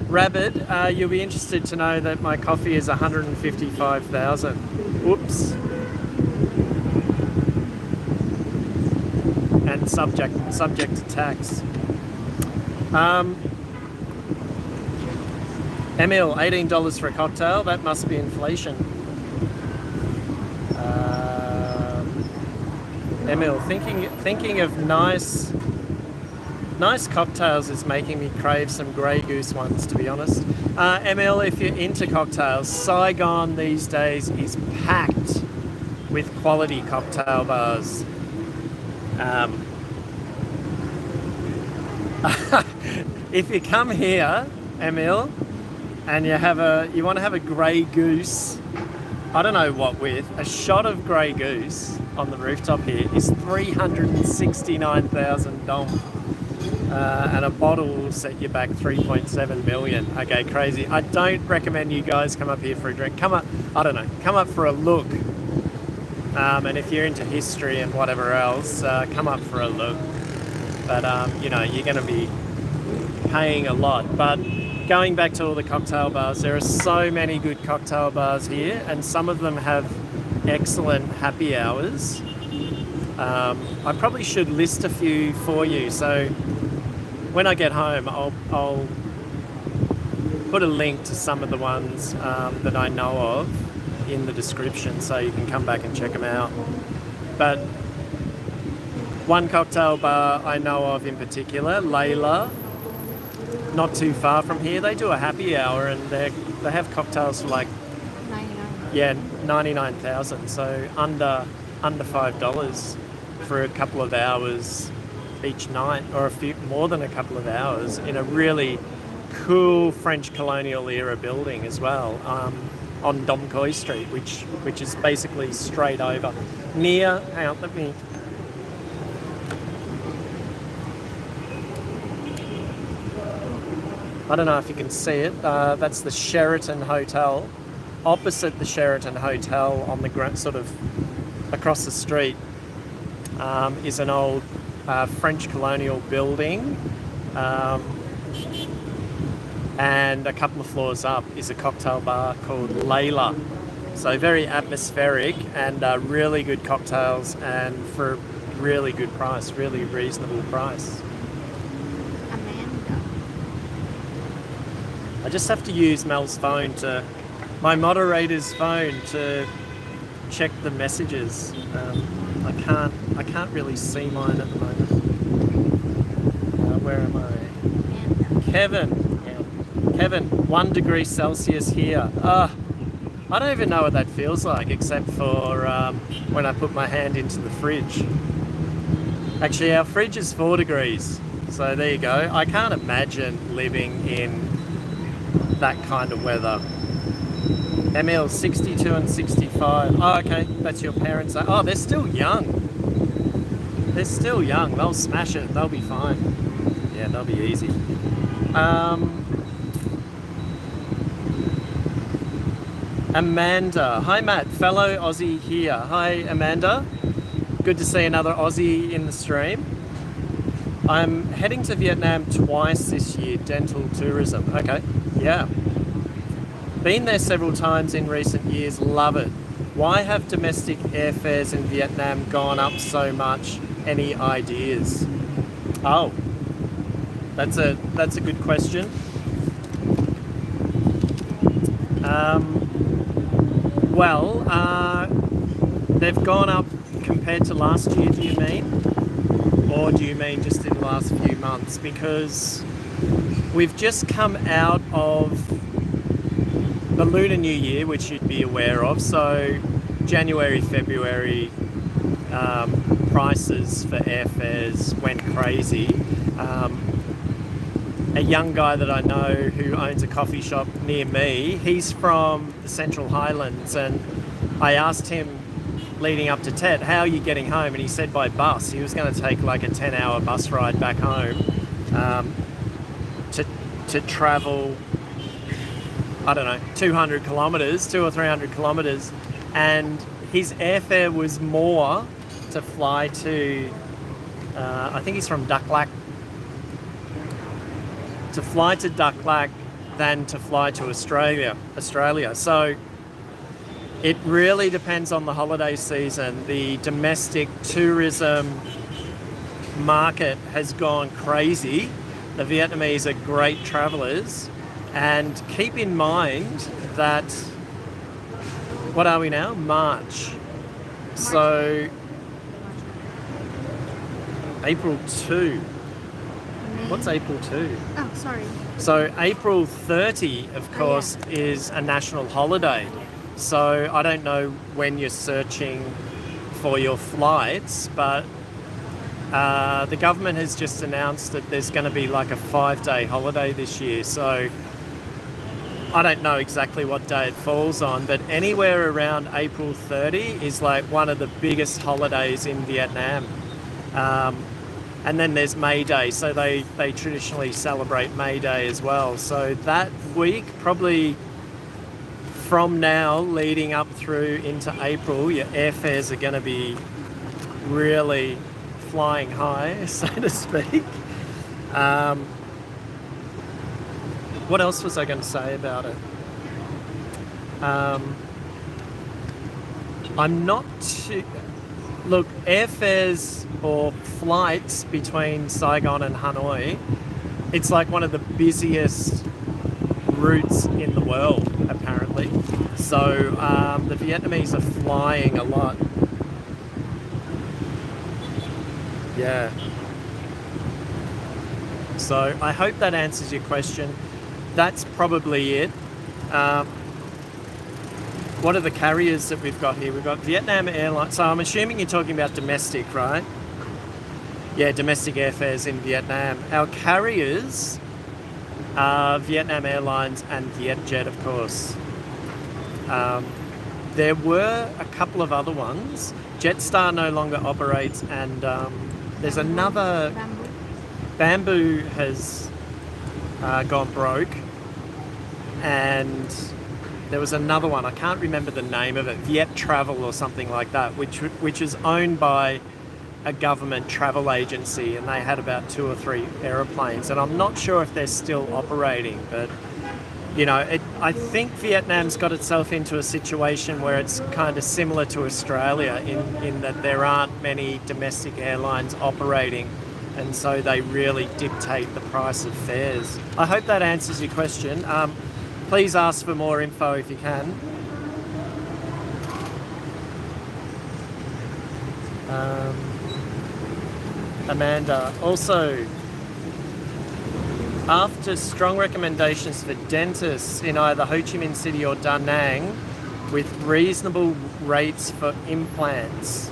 Rabbit. You'll be interested to know that my coffee is 155,000. Whoops. And subject to tax. Emil, $18 for a cocktail. That must be inflation. Emil, thinking of nice cocktails is making me crave some Grey Goose ones, to be honest. Emil, if you're into cocktails, Saigon these days is packed with quality cocktail bars. If you come here, Emil, and you want to have a Grey Goose, I don't know what with, a shot of Grey Goose on the rooftop here is 369,000 dong. And a bottle will set you back 3.7 million. Okay, crazy. I don't recommend you guys come up here for a drink. Come up for a look. And if you're into history and whatever else, come up for a look. But, you're going to be paying a lot. But going back to all the cocktail bars, there are so many good cocktail bars here, and some of them have excellent happy hours. I probably should list a few for you. So when I get home, I'll put a link to some of the ones that I know of in the description, so you can come back and check them out. But one cocktail bar I know of in particular, Layla, not too far from here, they do a happy hour, and they have cocktails for like 99,000, so under $5 for a couple of hours each night, or a few more than a couple of hours, in a really cool French colonial era building as well, on Dom Coy Street, which is basically straight over near. Hang on, I don't know if you can see it. That's the Sheraton Hotel. Opposite the Sheraton Hotel, on the sort of across the street, is an old French colonial building, and a couple of floors up is a cocktail bar called Layla. So very atmospheric, and really good cocktails, and for a really good price, really reasonable price. Amanda. I just have to use Mel's phone, my moderator's phone, to check the messages. I can't really see mine at the moment. Where am I? Kevin. Yeah. Kevin, 1 degree Celsius here. I don't even know what that feels like, except for when I put my hand into the fridge. Actually, our fridge is 4 degrees. So there you go. I can't imagine living in that kind of weather. Emil, 62 and 65. Oh, okay, that's your parents. Oh, they're still young. They'll smash it. They'll be fine. Yeah, they'll be easy. Amanda. Hi, Matt. Fellow Aussie here. Hi, Amanda. Good to see another Aussie in the stream. I'm heading to Vietnam twice this year, dental tourism. Okay, yeah. Been there several times in recent years, love it. Why have domestic airfares in Vietnam gone up so much? Any ideas? Oh, that's a good question. They've gone up compared to last year, do you mean? Or do you mean just in the last few months? Because we've just come out of the Lunar New Year, which you'd be aware of. So January, February, prices for airfares went crazy. A young guy that I know who owns a coffee shop near me, he's from the Central Highlands, and I asked him leading up to Tet, how are you getting home? And he said by bus. He was going to take like a 10-hour bus ride back home to travel, I don't know, 200 kilometres, 200 or 300 kilometres, and his airfare was more to fly to, I think he's from Dak Lak, to fly to Dak Lak than to fly to Australia. So it really depends on the holiday season. The domestic tourism market has gone crazy. The Vietnamese are great travellers, and keep in mind that, what are we now? March. So April 2. What's April 2? Oh, sorry. So April 30, of course, is a national holiday. So I don't know when you're searching for your flights, but the government has just announced that there's going to be like a 5-day holiday this year. So I don't know exactly what day it falls on, but anywhere around April 30 is like one of the biggest holidays in Vietnam. And then there's May Day, so they traditionally celebrate May Day as well. So that week, probably from now leading up through into April, your airfares are going to be really flying high, so to speak. What else was I going to say about it? I'm not too... Look, airfares or flights between Saigon and Hanoi, it's like one of the busiest routes in the world, apparently. So the Vietnamese are flying a lot. Yeah. So I hope that answers your question. That's probably it. What are the carriers that we've got here? We've got Vietnam Airlines. So I'm assuming you're talking about domestic, right? Yeah, domestic airfares in Vietnam. Our carriers are Vietnam Airlines and Vietjet, of course. There were a couple of other ones. Jetstar no longer operates, and there's another... Bamboo has gone broke, and there was another one, I can't remember the name of it, Viet Travel or something like that, which is owned by a government travel agency, and they had about 2 or 3 aeroplanes, and I'm not sure if they're still operating, but you know, I think Vietnam's got itself into a situation where it's kind of similar to Australia in that there aren't many domestic airlines operating, and so they really dictate the price of fares. I hope that answers your question. Please ask for more info if you can. Amanda, also, after strong recommendations for dentists in either Ho Chi Minh City or Da Nang with reasonable rates for implants.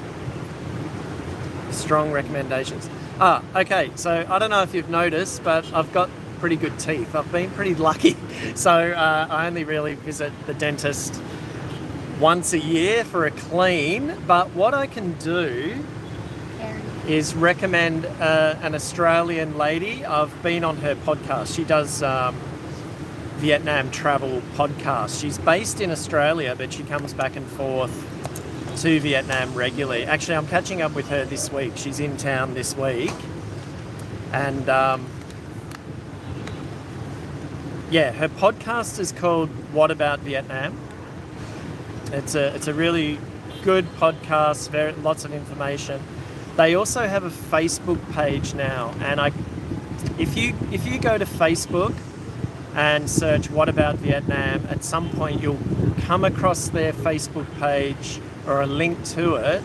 Strong recommendations. Okay, so I don't know if you've noticed, but I've got pretty good teeth. I've been pretty lucky. So I only really visit the dentist once a year for a clean, but what I can do is recommend an Australian lady. I've been on her podcast. She does Vietnam travel podcast. She's based in Australia, but she comes back and forth to Vietnam regularly. Actually, I'm catching up with her this week. She's in town this week. And yeah, her podcast is called What About Vietnam? It's a really good podcast, lots of information. They also have a Facebook page now, and if you go to Facebook and search What About Vietnam, at some point you'll come across their Facebook page or a link to it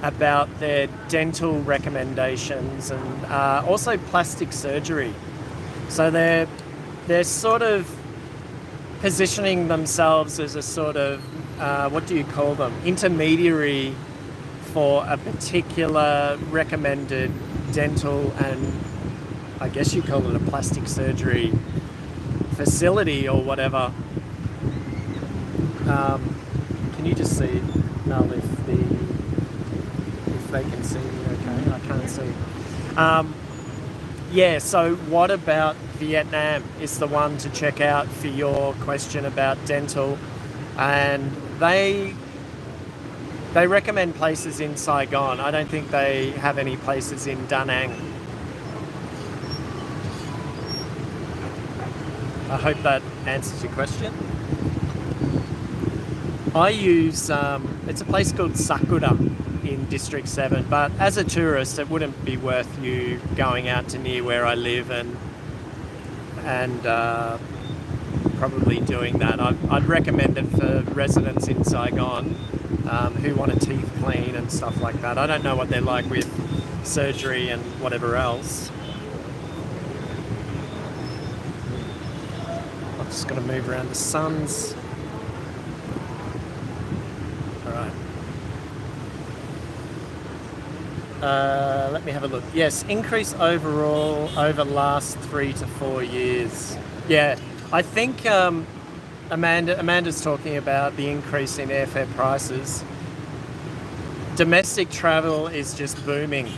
about their dental recommendations and also plastic surgery. So they're sort of positioning themselves as a sort of, what do you call them, intermediary for a particular recommended dental and I guess you call it a plastic surgery facility or whatever. Can you just see, Mel, if they can see me okay? I can't see. Yeah, so What About Vietnam is the one to check out for your question about dental. And they recommend places in Saigon. I don't think they have any places in Da Nang. I hope that answers your question. I use, it's a place called Sakura in District 7, but as a tourist it wouldn't be worth you going out to near where I live and probably doing that. I'd recommend it for residents in Saigon who want a teeth clean and stuff like that. I don't know what they're like with surgery and whatever else. I'm just going to move around the sun's. Alright. Let me have a look. Yes, increase overall over last 3 to 4 years. Yeah, I think Amanda's talking about the increase in airfare prices. Domestic travel is just booming.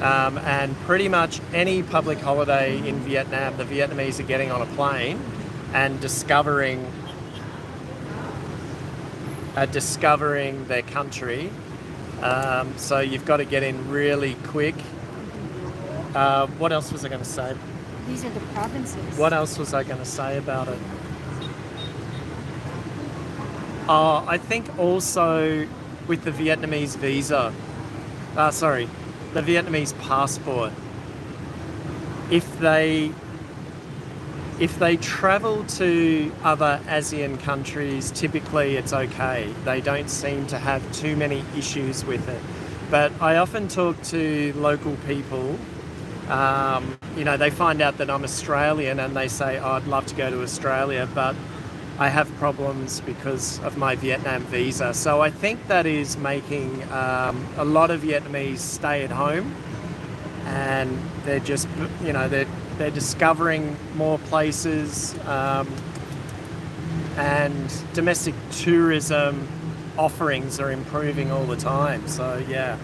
And pretty much any public holiday in Vietnam, the Vietnamese are getting on a plane and discovering their country. So you've got to get in really quick. What else was I going to say? These are the provinces. What else was I going to say about it? I think also with the Vietnamese visa, the Vietnamese passport, if they travel to other ASEAN countries, typically it's okay. They don't seem to have too many issues with it. But I often talk to local people, they find out that I'm Australian and they say, oh, I'd love to go to Australia, but I have problems because of my Vietnam visa. So I think that is making a lot of Vietnamese stay at home, and they're just, they're discovering more places, and domestic tourism offerings are improving all the time. So yeah.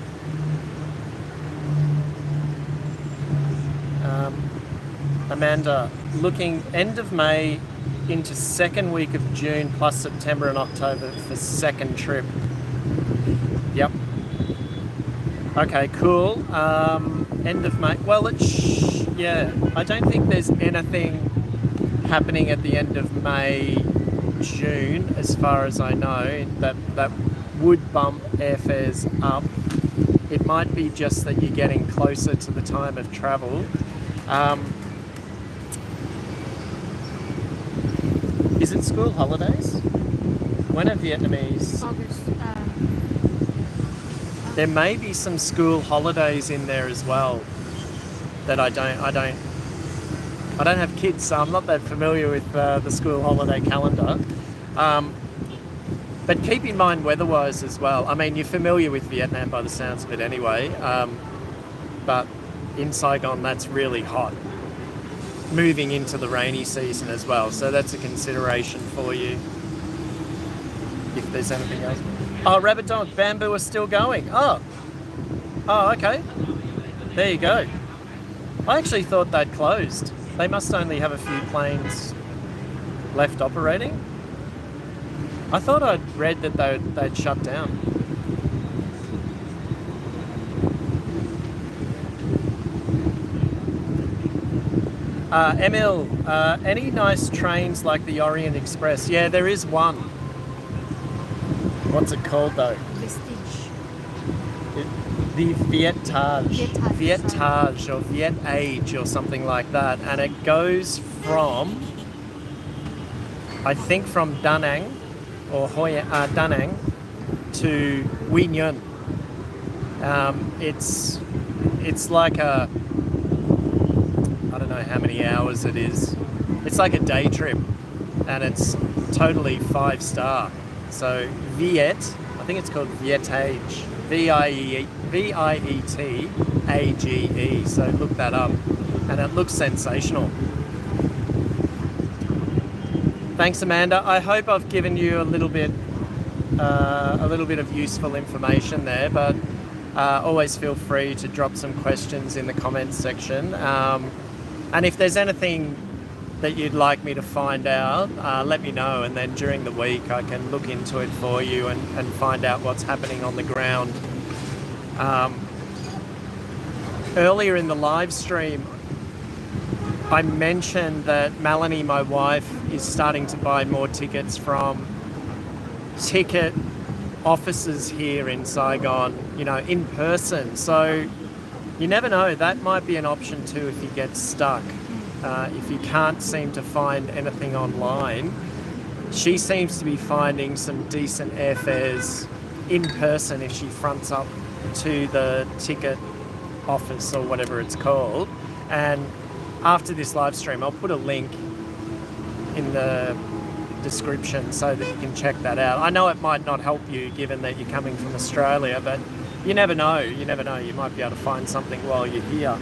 Amanda, looking end of May into second week of June plus September and October for second trip. Yep. Okay, cool. End of May. Well, yeah, I don't think there's anything happening at the end of May, June, as far as I know, that would bump airfares up. It might be just that you're getting closer to the time of travel. Is it school holidays? When are Vietnamese? August. There may be some school holidays in there as well that I don't have kids, so I'm not that familiar with the school holiday calendar. But keep in mind weather-wise as well. I mean, you're familiar with Vietnam by the sounds of it anyway, but in Saigon that's really hot, moving into the rainy season as well, so that's a consideration for you if there's anything else. Oh, Rabbit Dog, Bamboo are still going. Oh, okay, there you go. I actually thought they'd closed. They must only have a few planes left operating. I thought I'd read that they'd shut down. Emil, any nice trains like the Orient Express? Yeah, there is one. What's it called though? Vestige. The Vietage. Vietage, Vietage or Vietage or something like that. And it goes from, I think from Da Nang or Da Nang to Quy Nhơn. It's like a, I don't know how many hours it is. It's like a day trip and it's totally 5-star. So Viet, I think it's called Vietage, Vietage. So look that up and it looks sensational. Thanks, Amanda. I hope I've given you a little bit of useful information there, but always feel free to drop some questions in the comments section. And if there's anything that you'd like me to find out, let me know, and then during the week I can look into it for you and find out what's happening on the ground. Earlier in the live stream, I mentioned that Melanie, my wife, is starting to buy more tickets from ticket offices here in Saigon, you know, in person. So you never know, that might be an option too if you get stuck. If you can't seem to find anything online, she seems to be finding some decent airfares in person if she fronts up to the ticket office or whatever it's called. And after this live stream, I'll put a link in the description so that you can check that out. I know it might not help you given that you're coming from Australia, but you never know. You never know. You might be able to find something while you're here.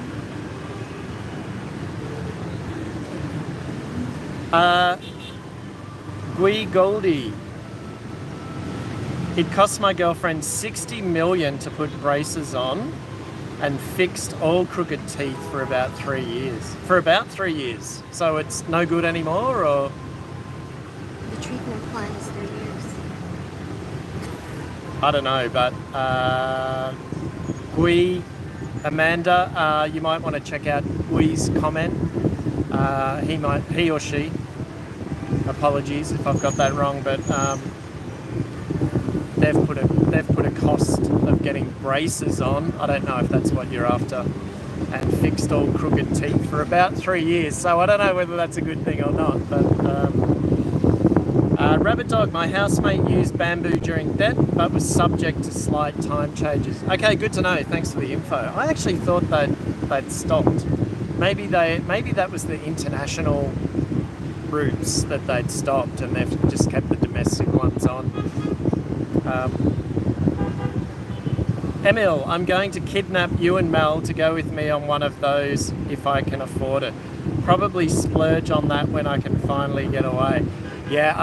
Gui Goldie. It cost my girlfriend $60 million to put braces on and fixed all crooked teeth for about 3 years. So it's no good anymore, or? The treatment plan is 3 years. I don't know, but Gui, Amanda, you might want to check out Gui's comment. He or she, apologies if I've got that wrong, but they've put a cost of getting braces on. I don't know if that's what you're after, and fixed all crooked teeth for about 3 years. So I don't know whether that's a good thing or not. But Rabbit Dog, my housemate used bamboo during debt, but was subject to slight time changes. Okay, good to know. Thanks for the info. I actually thought they'd stopped. Maybe that was the international routes that they'd stopped, and they've just kept the domestic ones on. Emil, I'm going to kidnap you and Mel to go with me on one of those if I can afford it. Probably splurge on that when I can finally get away. Yeah,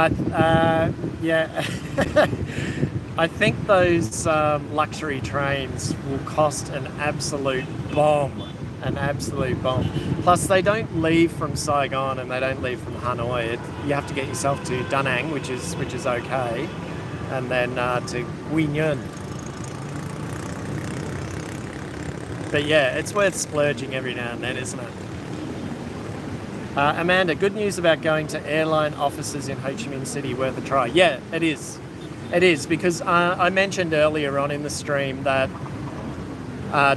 I think those luxury trains will cost an absolute bomb. Plus, they don't leave from Saigon and they don't leave from Hanoi. You have to get yourself to Da Nang, which is okay, and then to Quy Nhơn. But yeah, it's worth splurging every now and then, isn't it? Amanda, good news about going to airline offices in Ho Chi Minh City, worth a try. Yeah, it is. It is, because I mentioned earlier on in the stream that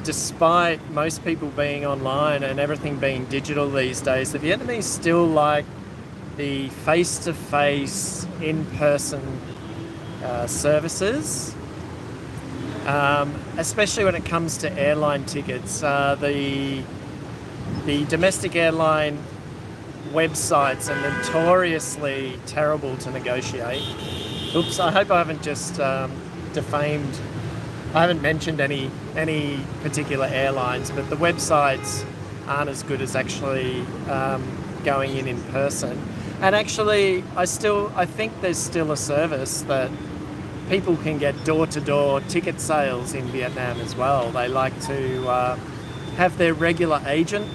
despite most people being online and everything being digital these days, the Vietnamese still like the face-to-face, in-person services, especially when it comes to airline tickets. The domestic airline websites are notoriously terrible to negotiate. Oops, I hope I haven't just defamed. I haven't mentioned any particular airlines, but the websites aren't as good as actually going in person. And actually, I think there's still a service that people can get door-to-door ticket sales in Vietnam as well. They like to have their regular agent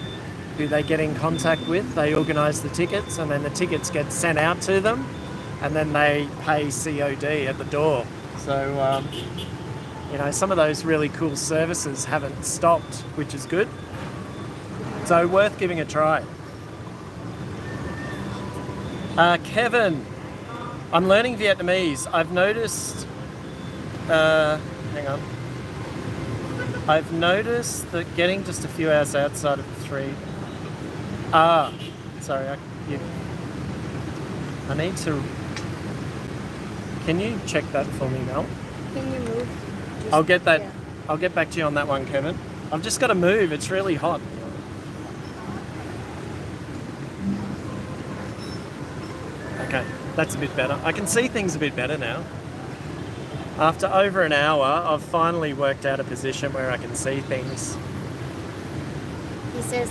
who they get in contact with. They organise the tickets, and then the tickets get sent out to them, and then they pay COD at the door. So, some of those really cool services haven't stopped, which is good. So worth giving a try. Kevin, I'm learning Vietnamese. I've noticed, hang on. I've noticed that getting just a few hours outside of the three. Sorry, I need to. Can you check that for me, Mel? Can you move? I'll get that. Yeah. I'll get back to you on that one, Kevin. I've just got to move. It's really hot. Okay, that's a bit better. I can see things a bit better now. After over an hour, I've finally worked out a position where I can see things. He says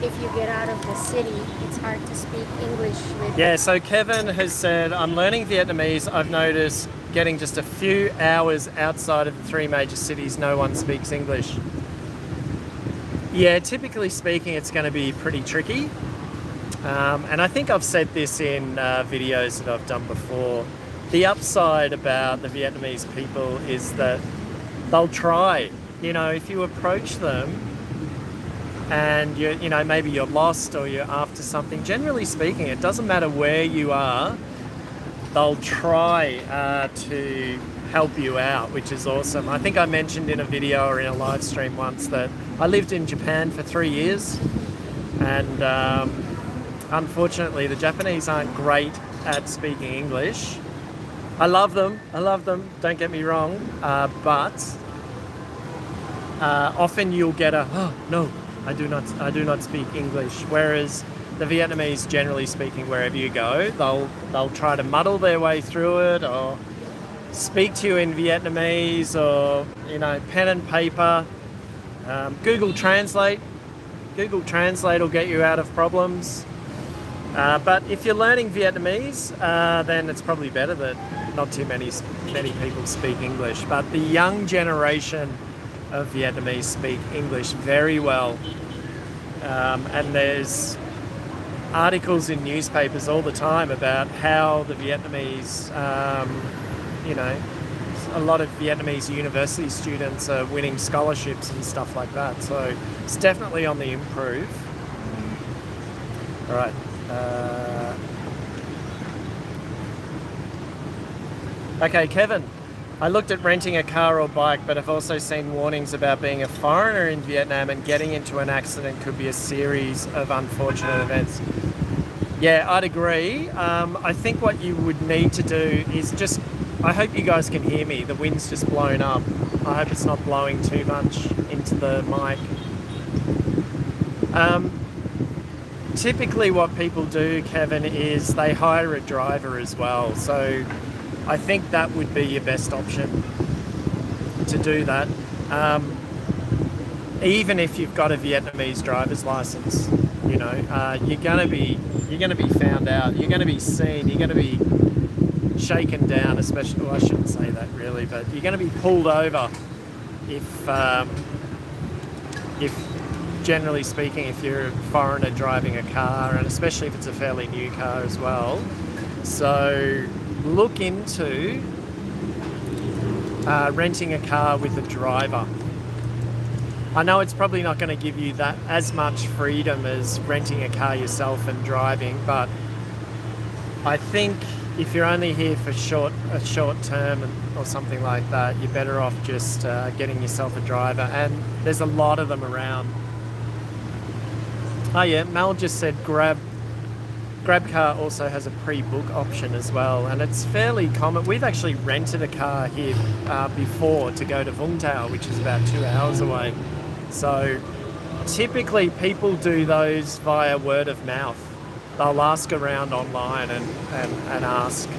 if you get out of the city, it's hard to speak English with. Yeah, so Kevin has said, I'm learning Vietnamese. I've noticed getting just a few hours outside of the three major cities, no one speaks English. Yeah, typically speaking, it's going to be pretty tricky. And I think I've said this in videos that I've done before. The upside about the Vietnamese people is that they'll try. You know, if you approach them and maybe you're lost or you're after something, generally speaking, it doesn't matter where you are, they'll try to help you out, which is awesome. I think I mentioned in a video or in a live stream once that I lived in Japan for 3 years, and unfortunately the Japanese aren't great at speaking English. I love them, don't get me wrong, but often you'll get oh no, I do not speak English. Whereas the Vietnamese, generally speaking, wherever you go, they'll try to muddle their way through it, or speak to you in Vietnamese, or pen and paper. Google Translate will get you out of problems. But if you're learning Vietnamese, then it's probably better that not too many people speak English. But the young generation of Vietnamese speak English very well. And there's articles in newspapers all the time about how the Vietnamese, a lot of Vietnamese university students are winning scholarships and stuff like that. So it's definitely on the improve. All right. Okay, Kevin. I looked at renting a car or bike, but I've also seen warnings about being a foreigner in Vietnam and getting into an accident could be a series of unfortunate events. Yeah, I'd agree. I think what you would need to do is just, I hope you guys can hear me. The wind's just blown up. I hope it's not blowing too much into the mic. Typically what people do, Kevin, is they hire a driver as well. So I think that would be your best option to do that. Even if you've got a Vietnamese driver's license, you're gonna be found out. You're gonna be seen. You're gonna be shaken down, especially. Well, I shouldn't say that really, but you're gonna be pulled over if generally speaking, if you're a foreigner driving a car, and especially if it's a fairly new car as well. So look into renting a car with a driver. I know it's probably not going to give you that as much freedom as renting a car yourself and driving, but I think if you're only here for a short term or something like that, you're better off just getting yourself a driver, and there's a lot of them around. Oh yeah, Mel just said GrabCar also has a pre-book option as well, and it's fairly common. We've actually rented a car here before to go to Vung Tau, which is about 2 hours away. So typically people do those via word of mouth. They'll ask around online and ask.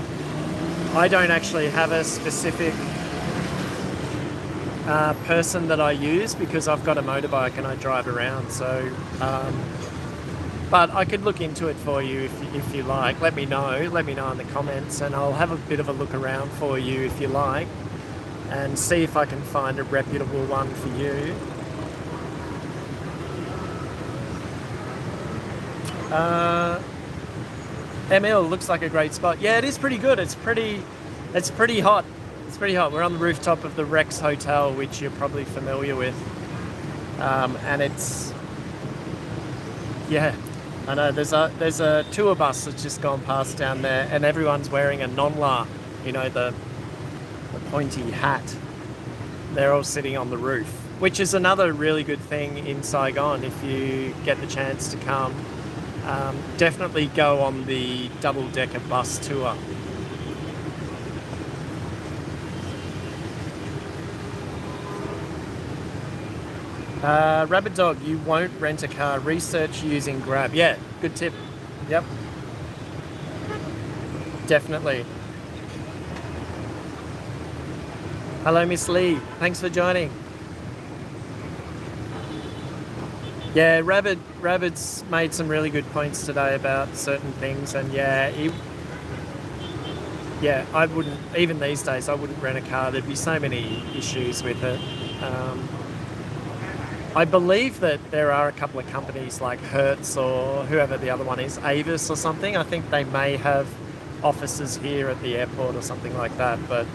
I don't actually have a specific person that I use because I've got a motorbike and I drive around. So, but I could look into it for you if you like. Let me know in the comments, and I'll have a bit of a look around for you if you like, and see if I can find a reputable one for you. Emil, looks like a great spot. Yeah, it is pretty good. It's pretty hot. It's pretty hot. We're on the rooftop of the Rex Hotel, which you're probably familiar with. And it's, yeah, I know there's a tour bus that's just gone past down there, and everyone's wearing a non-la, the pointy hat. They're all sitting on the roof, which is another really good thing in Saigon. If you get the chance to come, definitely go on the double-decker bus tour. Rabbit Dog, you won't rent a car. Research using Grab. Yeah, good tip. Yep. Definitely. Hello, Miss Lee. Thanks for joining. Yeah, Rabbit's made some really good points today about certain things, and I wouldn't, even these days, I wouldn't rent a car. There'd be so many issues with it. I believe that there are a couple of companies like Hertz or whoever the other one is, Avis or something. I think they may have offices here at the airport or something like that. But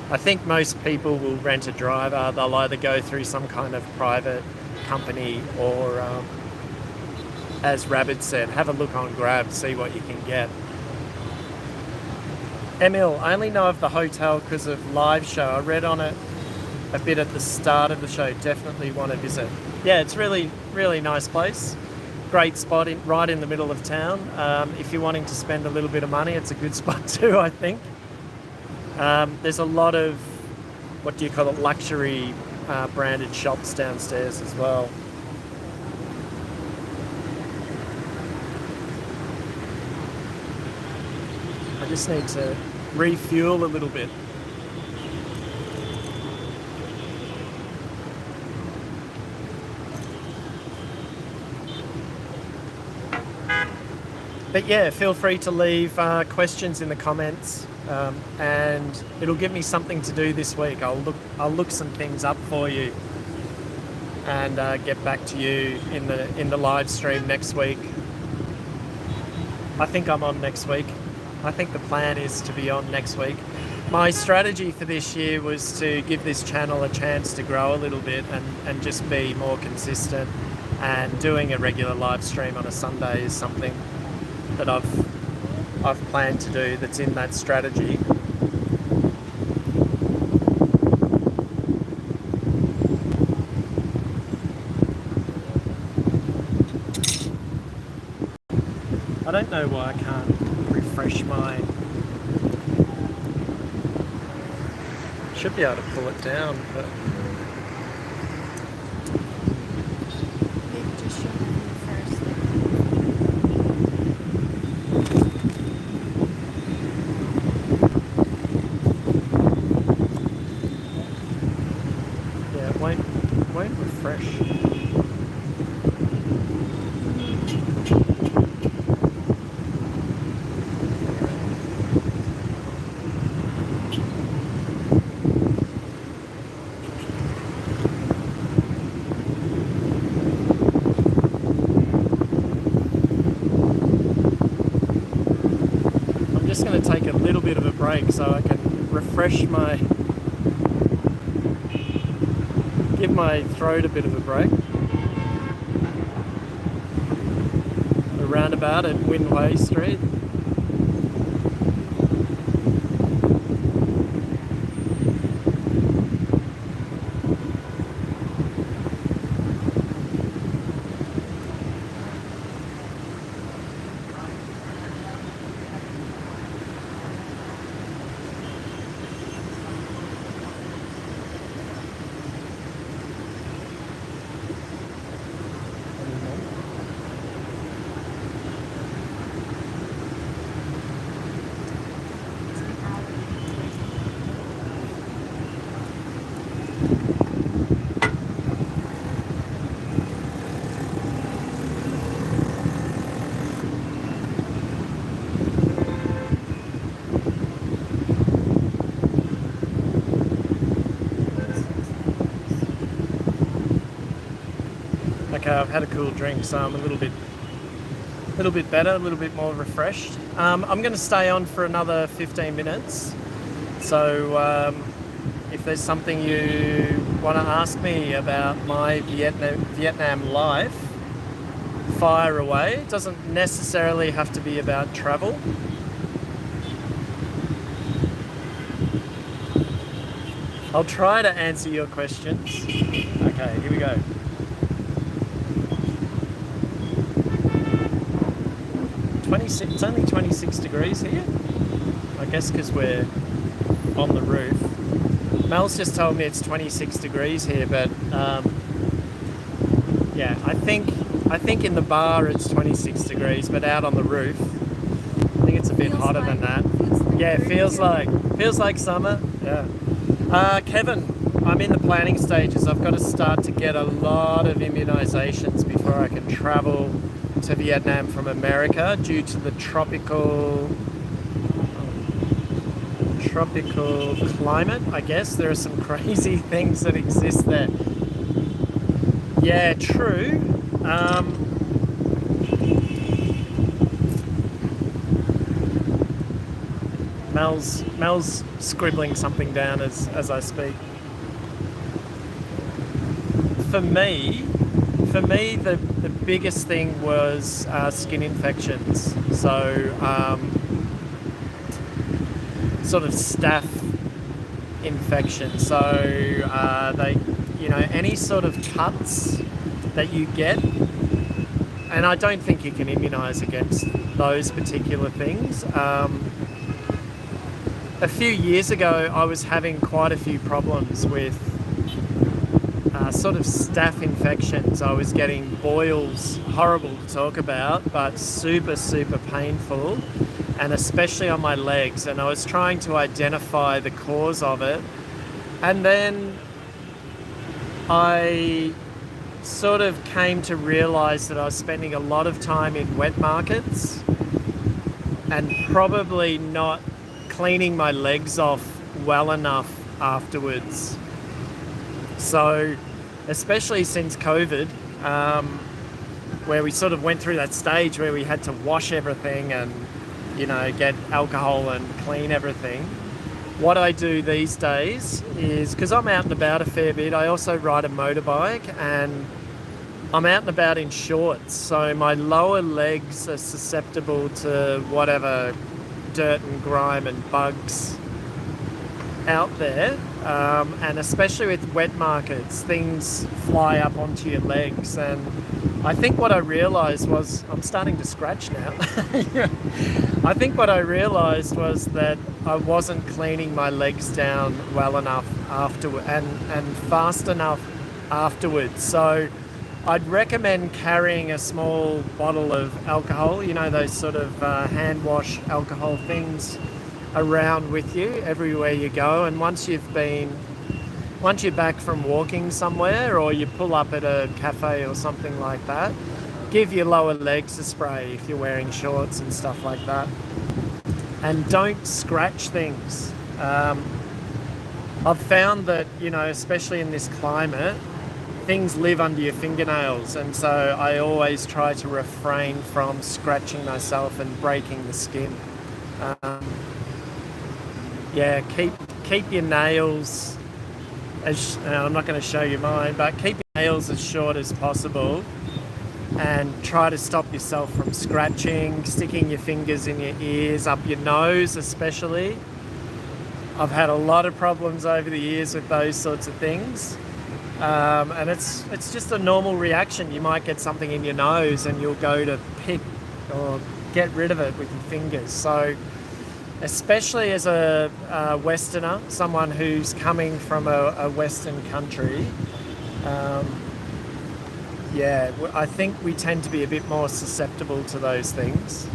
I think most people will rent a driver. They'll either go through some kind of private company or, as Rabbit said, have a look on Grab, see what you can get. Emil, I only know of the hotel because of live show. I read on it a bit at the start of the show. Definitely want to visit. Yeah, it's really, really nice place. Great spot right in the middle of town. If you're wanting to spend a little bit of money, it's a good spot too, I think. There's a lot of, what do you call it, luxury branded shops downstairs as well. I just need to refuel a little bit. But yeah, feel free to leave questions in the comments, and it'll give me something to do this week. I'll look some things up for you and get back to you in the live stream next week. I think I'm on next week. I think the plan is to be on next week. My strategy for this year was to give this channel a chance to grow a little bit and just be more consistent, and doing a regular live stream on a Sunday is something that I've planned to do that's in that strategy. I don't know why I can't refresh my... Should be able to pull it down, but... Maybe just show me first. Yeah, it won't refresh. I'm just going to take a little bit of a break so I can refresh give my throat a bit of a break. A roundabout at Winway Street. Okay, I've had a cool drink, so I'm a little bit better, a little bit more refreshed. I'm going to stay on for another 15 minutes. So if there's something you want to ask me about my Vietnam life, fire away. It doesn't necessarily have to be about travel. I'll try to answer your questions. Okay, here we go. It's only 26 degrees here. I guess because we're on the roof. Mel's just told me it's 26 degrees here, but yeah, I think in the bar it's 26 degrees, but out on the roof, I think it's a bit hotter than that. Yeah, it feels like summer. Yeah. Kevin, I'm in the planning stages. I've got to start to get a lot of immunisations before I can travel to Vietnam from America due to the tropical climate, I guess. There are some crazy things that exist there. Yeah, true. Mel's scribbling something down as I speak. For me, the biggest thing was skin infections. So, sort of staph infection. So, any sort of cuts that you get, and I don't think you can immunise against those particular things. A few years ago, I was having quite a few problems with sort of staph infections. I was getting boils, horrible to talk about, but super, super painful, and especially on my legs. And I was trying to identify the cause of it. And then I sort of came to realise that I was spending a lot of time in wet markets and probably not cleaning my legs off well enough afterwards. So, especially since COVID, where we sort of went through that stage where we had to wash everything and, get alcohol and clean everything. What I do these days is, because I'm out and about a fair bit, I also ride a motorbike and I'm out and about in shorts. So my lower legs are susceptible to whatever dirt and grime and bugs out there, and especially with wet markets, things fly up onto your legs. And I think what I realised was, I'm starting to scratch now. I think what I realised was that I wasn't cleaning my legs down well enough afterward and fast enough afterwards. So I'd recommend carrying a small bottle of alcohol, those sort of hand wash alcohol things around with you everywhere you go. And once you're back from walking somewhere, or you pull up at a cafe or something like that, give your lower legs a spray if you're wearing shorts and stuff like that. And don't scratch things. I've found that, especially in this climate, things live under your fingernails, and so I always try to refrain from scratching myself and breaking the skin. Keep your nails I'm not going to show you mine, but keep your nails as short as possible and try to stop yourself from scratching, sticking your fingers in your ears, up your nose especially. I've had a lot of problems over the years with those sorts of things. And it's just a normal reaction. You might get something in your nose and you'll go to pick or get rid of it with your fingers. So especially as a Westerner, someone who's coming from a Western country, I think we tend to be a bit more susceptible to those things.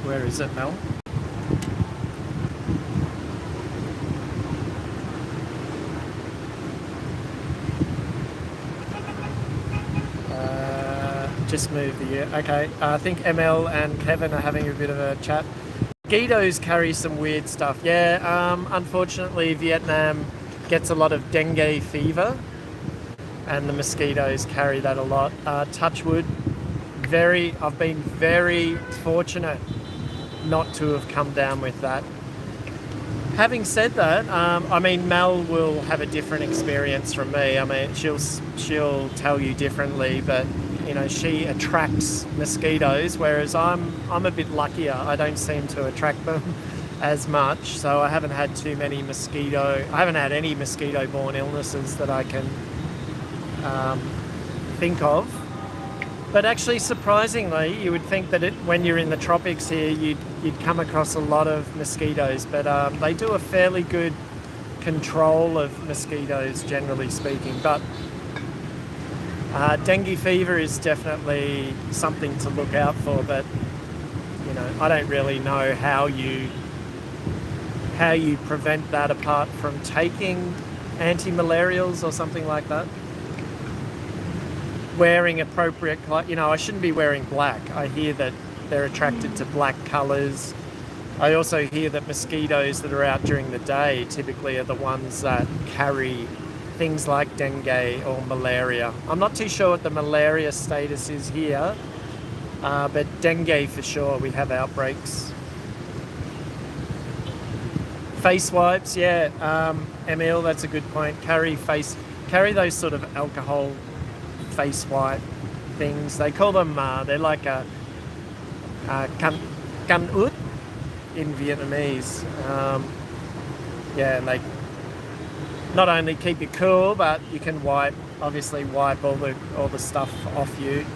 Where is it, Mel? Just moved the year. Okay, I think ML and Kevin are having a bit of a chat. Mosquitoes carry some weird stuff. Unfortunately, Vietnam gets a lot of dengue fever, and the mosquitoes carry that a lot. Touch wood, I've been very fortunate not to have come down with that. Having said that, I mean, Mel will have a different experience from me. I mean, she'll tell you differently, but you know, she attracts mosquitoes, whereas I'm a bit luckier. I don't seem to attract them as much, so I haven't had I haven't had any mosquito-borne illnesses that I can think of. But actually, surprisingly, you would think that when you're in the tropics here, you'd come across a lot of mosquitoes, but they do a fairly good control of mosquitoes, generally speaking. But dengue fever is definitely something to look out for. But you know, I don't really know how you prevent that apart from taking anti-malarials or something like that. Wearing appropriate, you know, I shouldn't be wearing black. I hear that they're attracted to black colours. I also hear that mosquitoes that are out during the day typically are the ones that carry things like dengue or malaria. I'm not too sure what the malaria status is here, but dengue for sure, we have outbreaks. Face wipes, yeah, Emil, that's a good point. Carry those sort of alcohol face wipe things. They call them, they're like a can ut in Vietnamese. Yeah, and they not only keep you cool, but you can obviously wipe all the stuff off you.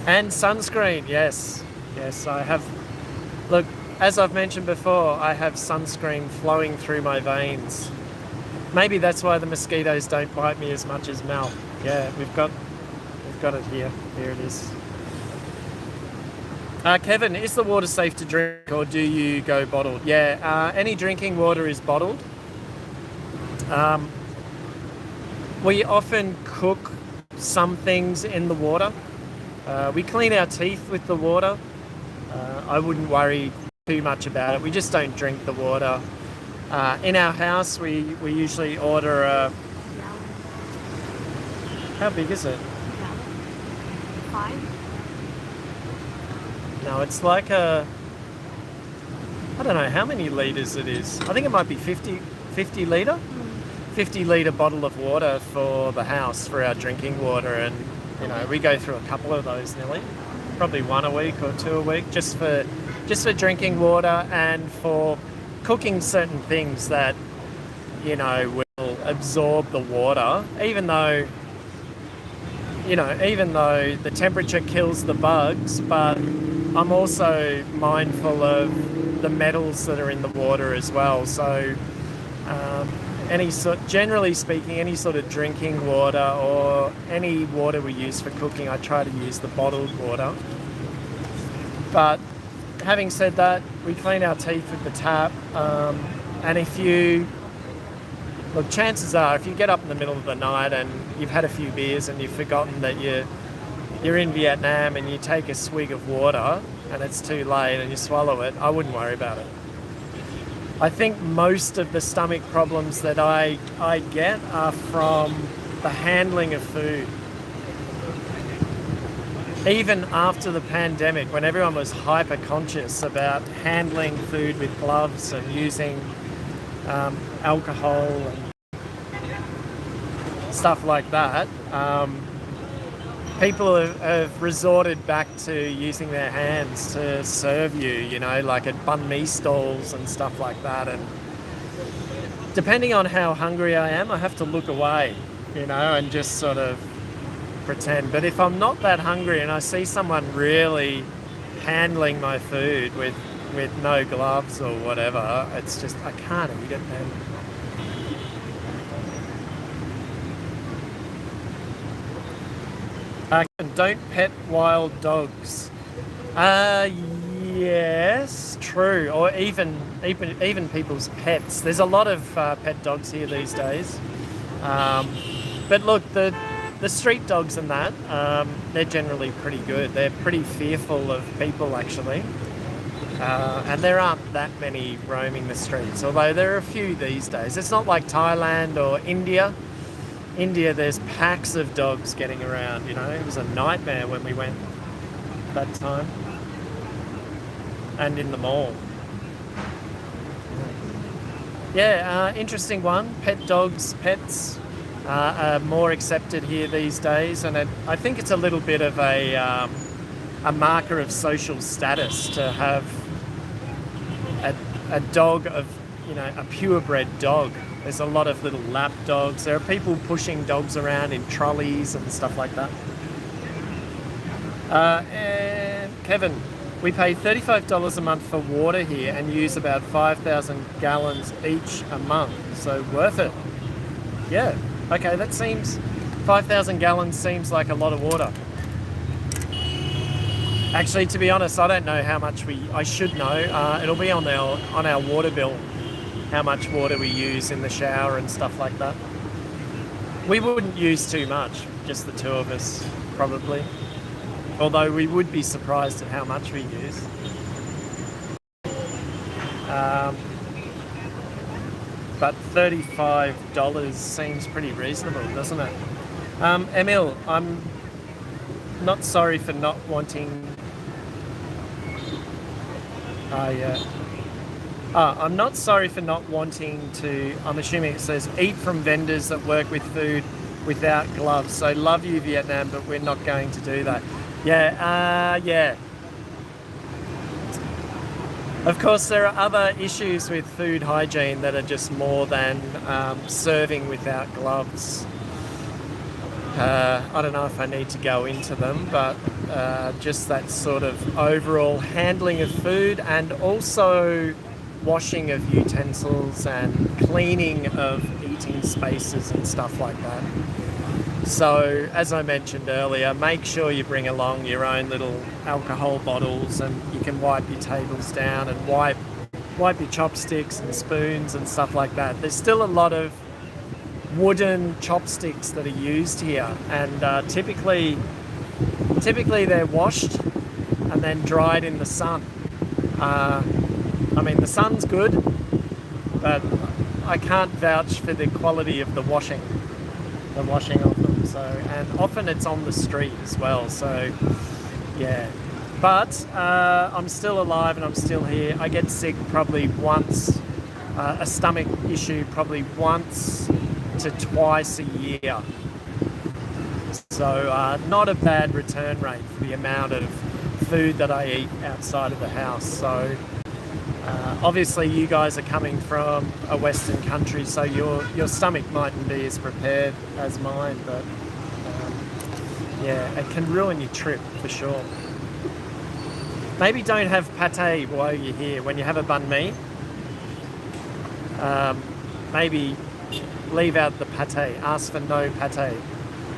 And sunscreen, yes, I have. Look, as I've mentioned before, I have sunscreen flowing through my veins. Maybe that's why the mosquitoes don't bite me as much as Mel. Yeah, we've got it here. Here it is. Kevin, is the water safe to drink or do you go bottled? Yeah, any drinking water is bottled. We often cook some things in the water. We clean our teeth with the water. I wouldn't worry too much about it. We just don't drink the water. In our house, we usually order a... How big is it? 5? No, it's like I don't know how many litres it is. I think it might be 50 litre? 50 litre bottle of water for the house, for our drinking water. And, you know, we go through a couple of those nearly. Probably 1 a week or 2 a week, just for drinking water and for cooking certain things that, you know, will absorb the water, even though the temperature kills the bugs, but I'm also mindful of the metals that are in the water as well. So generally speaking, any sort of drinking water or any water we use for cooking, I try to use the bottled water. But having said that, we clean our teeth with the tap, and look, chances are, if you get up in the middle of the night and you've had a few beers and you've forgotten that you're in Vietnam and you take a swig of water and it's too late and you swallow it, I wouldn't worry about it. I think most of the stomach problems that I get are from the handling of food. Even after the pandemic, when everyone was hyper conscious about handling food with gloves and using alcohol and stuff like that, people have resorted back to using their hands to serve you, you know, like at banh mi stalls and stuff like that. And depending on how hungry I am, I have to look away, you know, and just sort of pretend. But if I'm not that hungry and I see someone really handling my food with no gloves or whatever, it's just, I can't eat it then. Don't pet wild dogs. Yes, true. Or even people's pets. There's a lot of pet dogs here these days. But look, the street dogs and that, they're generally pretty good. They're pretty fearful of people, actually. And there aren't that many roaming the streets, although there are a few these days. It's not like Thailand or India. India, there's packs of dogs getting around, you know. It was a nightmare when we went that time. And in the mall. Yeah, interesting one. Pet dogs, pets are more accepted here these days, and I think it's a little bit of a marker of social status to have a dog of, a purebred dog. There's a lot of little lap dogs. There are people pushing dogs around in trolleys and stuff like that. And Kevin, we pay $35 a month for water here and use about 5,000 gallons each a month. So worth it. Yeah. Okay, that seems 5,000 gallons seems like a lot of water. Actually, to be honest, I don't know how much I should know. It'll be on our water bill, how much water we use in the shower and stuff like that. We wouldn't use too much, just the two of us, probably. Although we would be surprised at how much we use. But $35 seems pretty reasonable, doesn't it? Emil, I'm not sorry for not wanting... I'm not sorry for not wanting to, I'm assuming it says, eat from vendors that work with food without gloves. So love you, Vietnam, but we're not going to do that. Yeah. Of course, there are other issues with food hygiene that are just more than serving without gloves. I don't know if I need to go into them, but just that sort of overall handling of food and also washing of utensils and cleaning of eating spaces and stuff like that. So, as I mentioned earlier, make sure you bring along your own little alcohol bottles, and you can wipe your tables down and wipe your chopsticks and spoons and stuff like that. There's still a lot of wooden chopsticks that are used here, and typically they're washed and then dried in the sun. I mean, the sun's good, but I can't vouch for the quality of the washing of them. So, and often it's on the street as well. So, yeah. But I'm still alive and I'm still here. I get sick probably once, a stomach issue probably once to twice a year. So not a bad return rate for the amount of food that I eat outside of the house. So obviously you guys are coming from a Western country, so your stomach mightn't be as prepared as mine, but yeah, it can ruin your trip for sure. Maybe don't have pate while you're here. When you have a banh mi, maybe leave out the pate. Ask for no pate.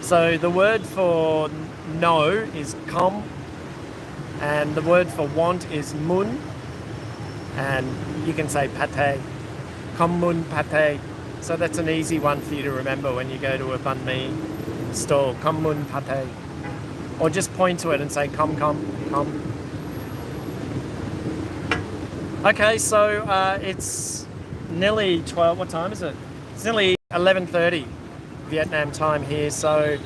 So the word for no is kom, and the word for want is mun, and you can say pate, kom mun pate. So that's an easy one for you to remember when you go to a banh mi stall, kom mun pate. Or just point to it and say kom. Okay, so it's nearly 12, what time is it? It's nearly 11:30 Vietnam time here, so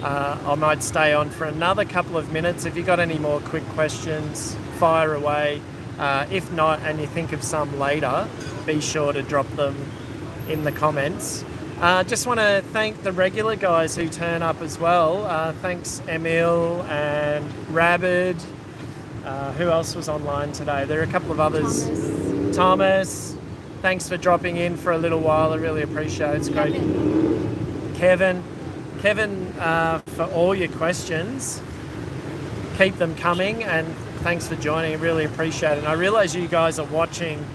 I might stay on for another couple of minutes. If you've got any more quick questions, fire away. If not, and you think of some later, be sure to drop them in the comments. Just want to thank the regular guys who turn up as well. Thanks Emil and Rabid. Who else was online today? There are a couple of others. Thomas. Thanks for dropping in for a little while. I really appreciate it. It's great. Kevin, for all your questions. Keep them coming, and thanks for joining. I really appreciate it. And I realize you guys are watching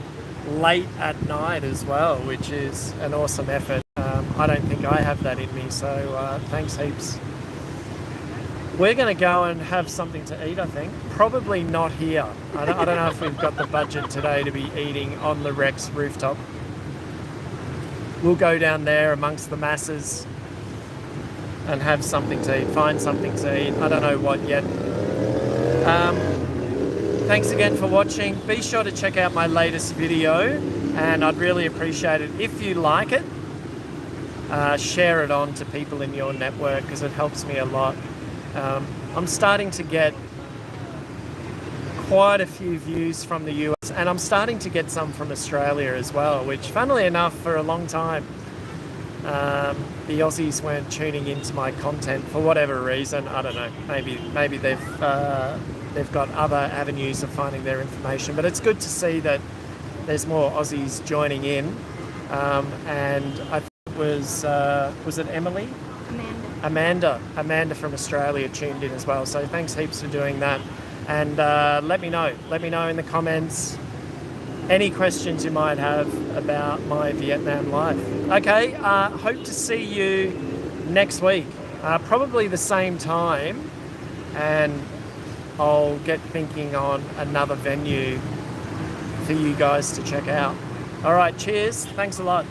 late at night as well, which is an awesome effort. I don't think I have that in me, so thanks heaps. We're going to go and have something to eat, I think. Probably not here. I don't know if we've got the budget today to be eating on the Rex rooftop. We'll go down there amongst the masses and have something to eat, find something to eat. I don't know what yet. Thanks again for watching. Be sure to check out my latest video, and I'd really appreciate it if you like it. Share it on to people in your network, because it helps me a lot. I'm starting to get quite a few views from the US comments, and I'm starting to get some from Australia as well, which funnily enough for a long time the Aussies weren't tuning into my content for whatever reason. I don't know, maybe they've got other avenues of finding their information, but it's good to see that there's more Aussies joining in, and I think it was it Emily? Amanda from Australia tuned in as well, so thanks heaps for doing that. And let me know in the comments any questions you might have about my Vietnam life. Okay, hope to see you next week, probably the same time, and I'll get thinking on another venue for you guys to check out. All right, cheers, thanks a lot.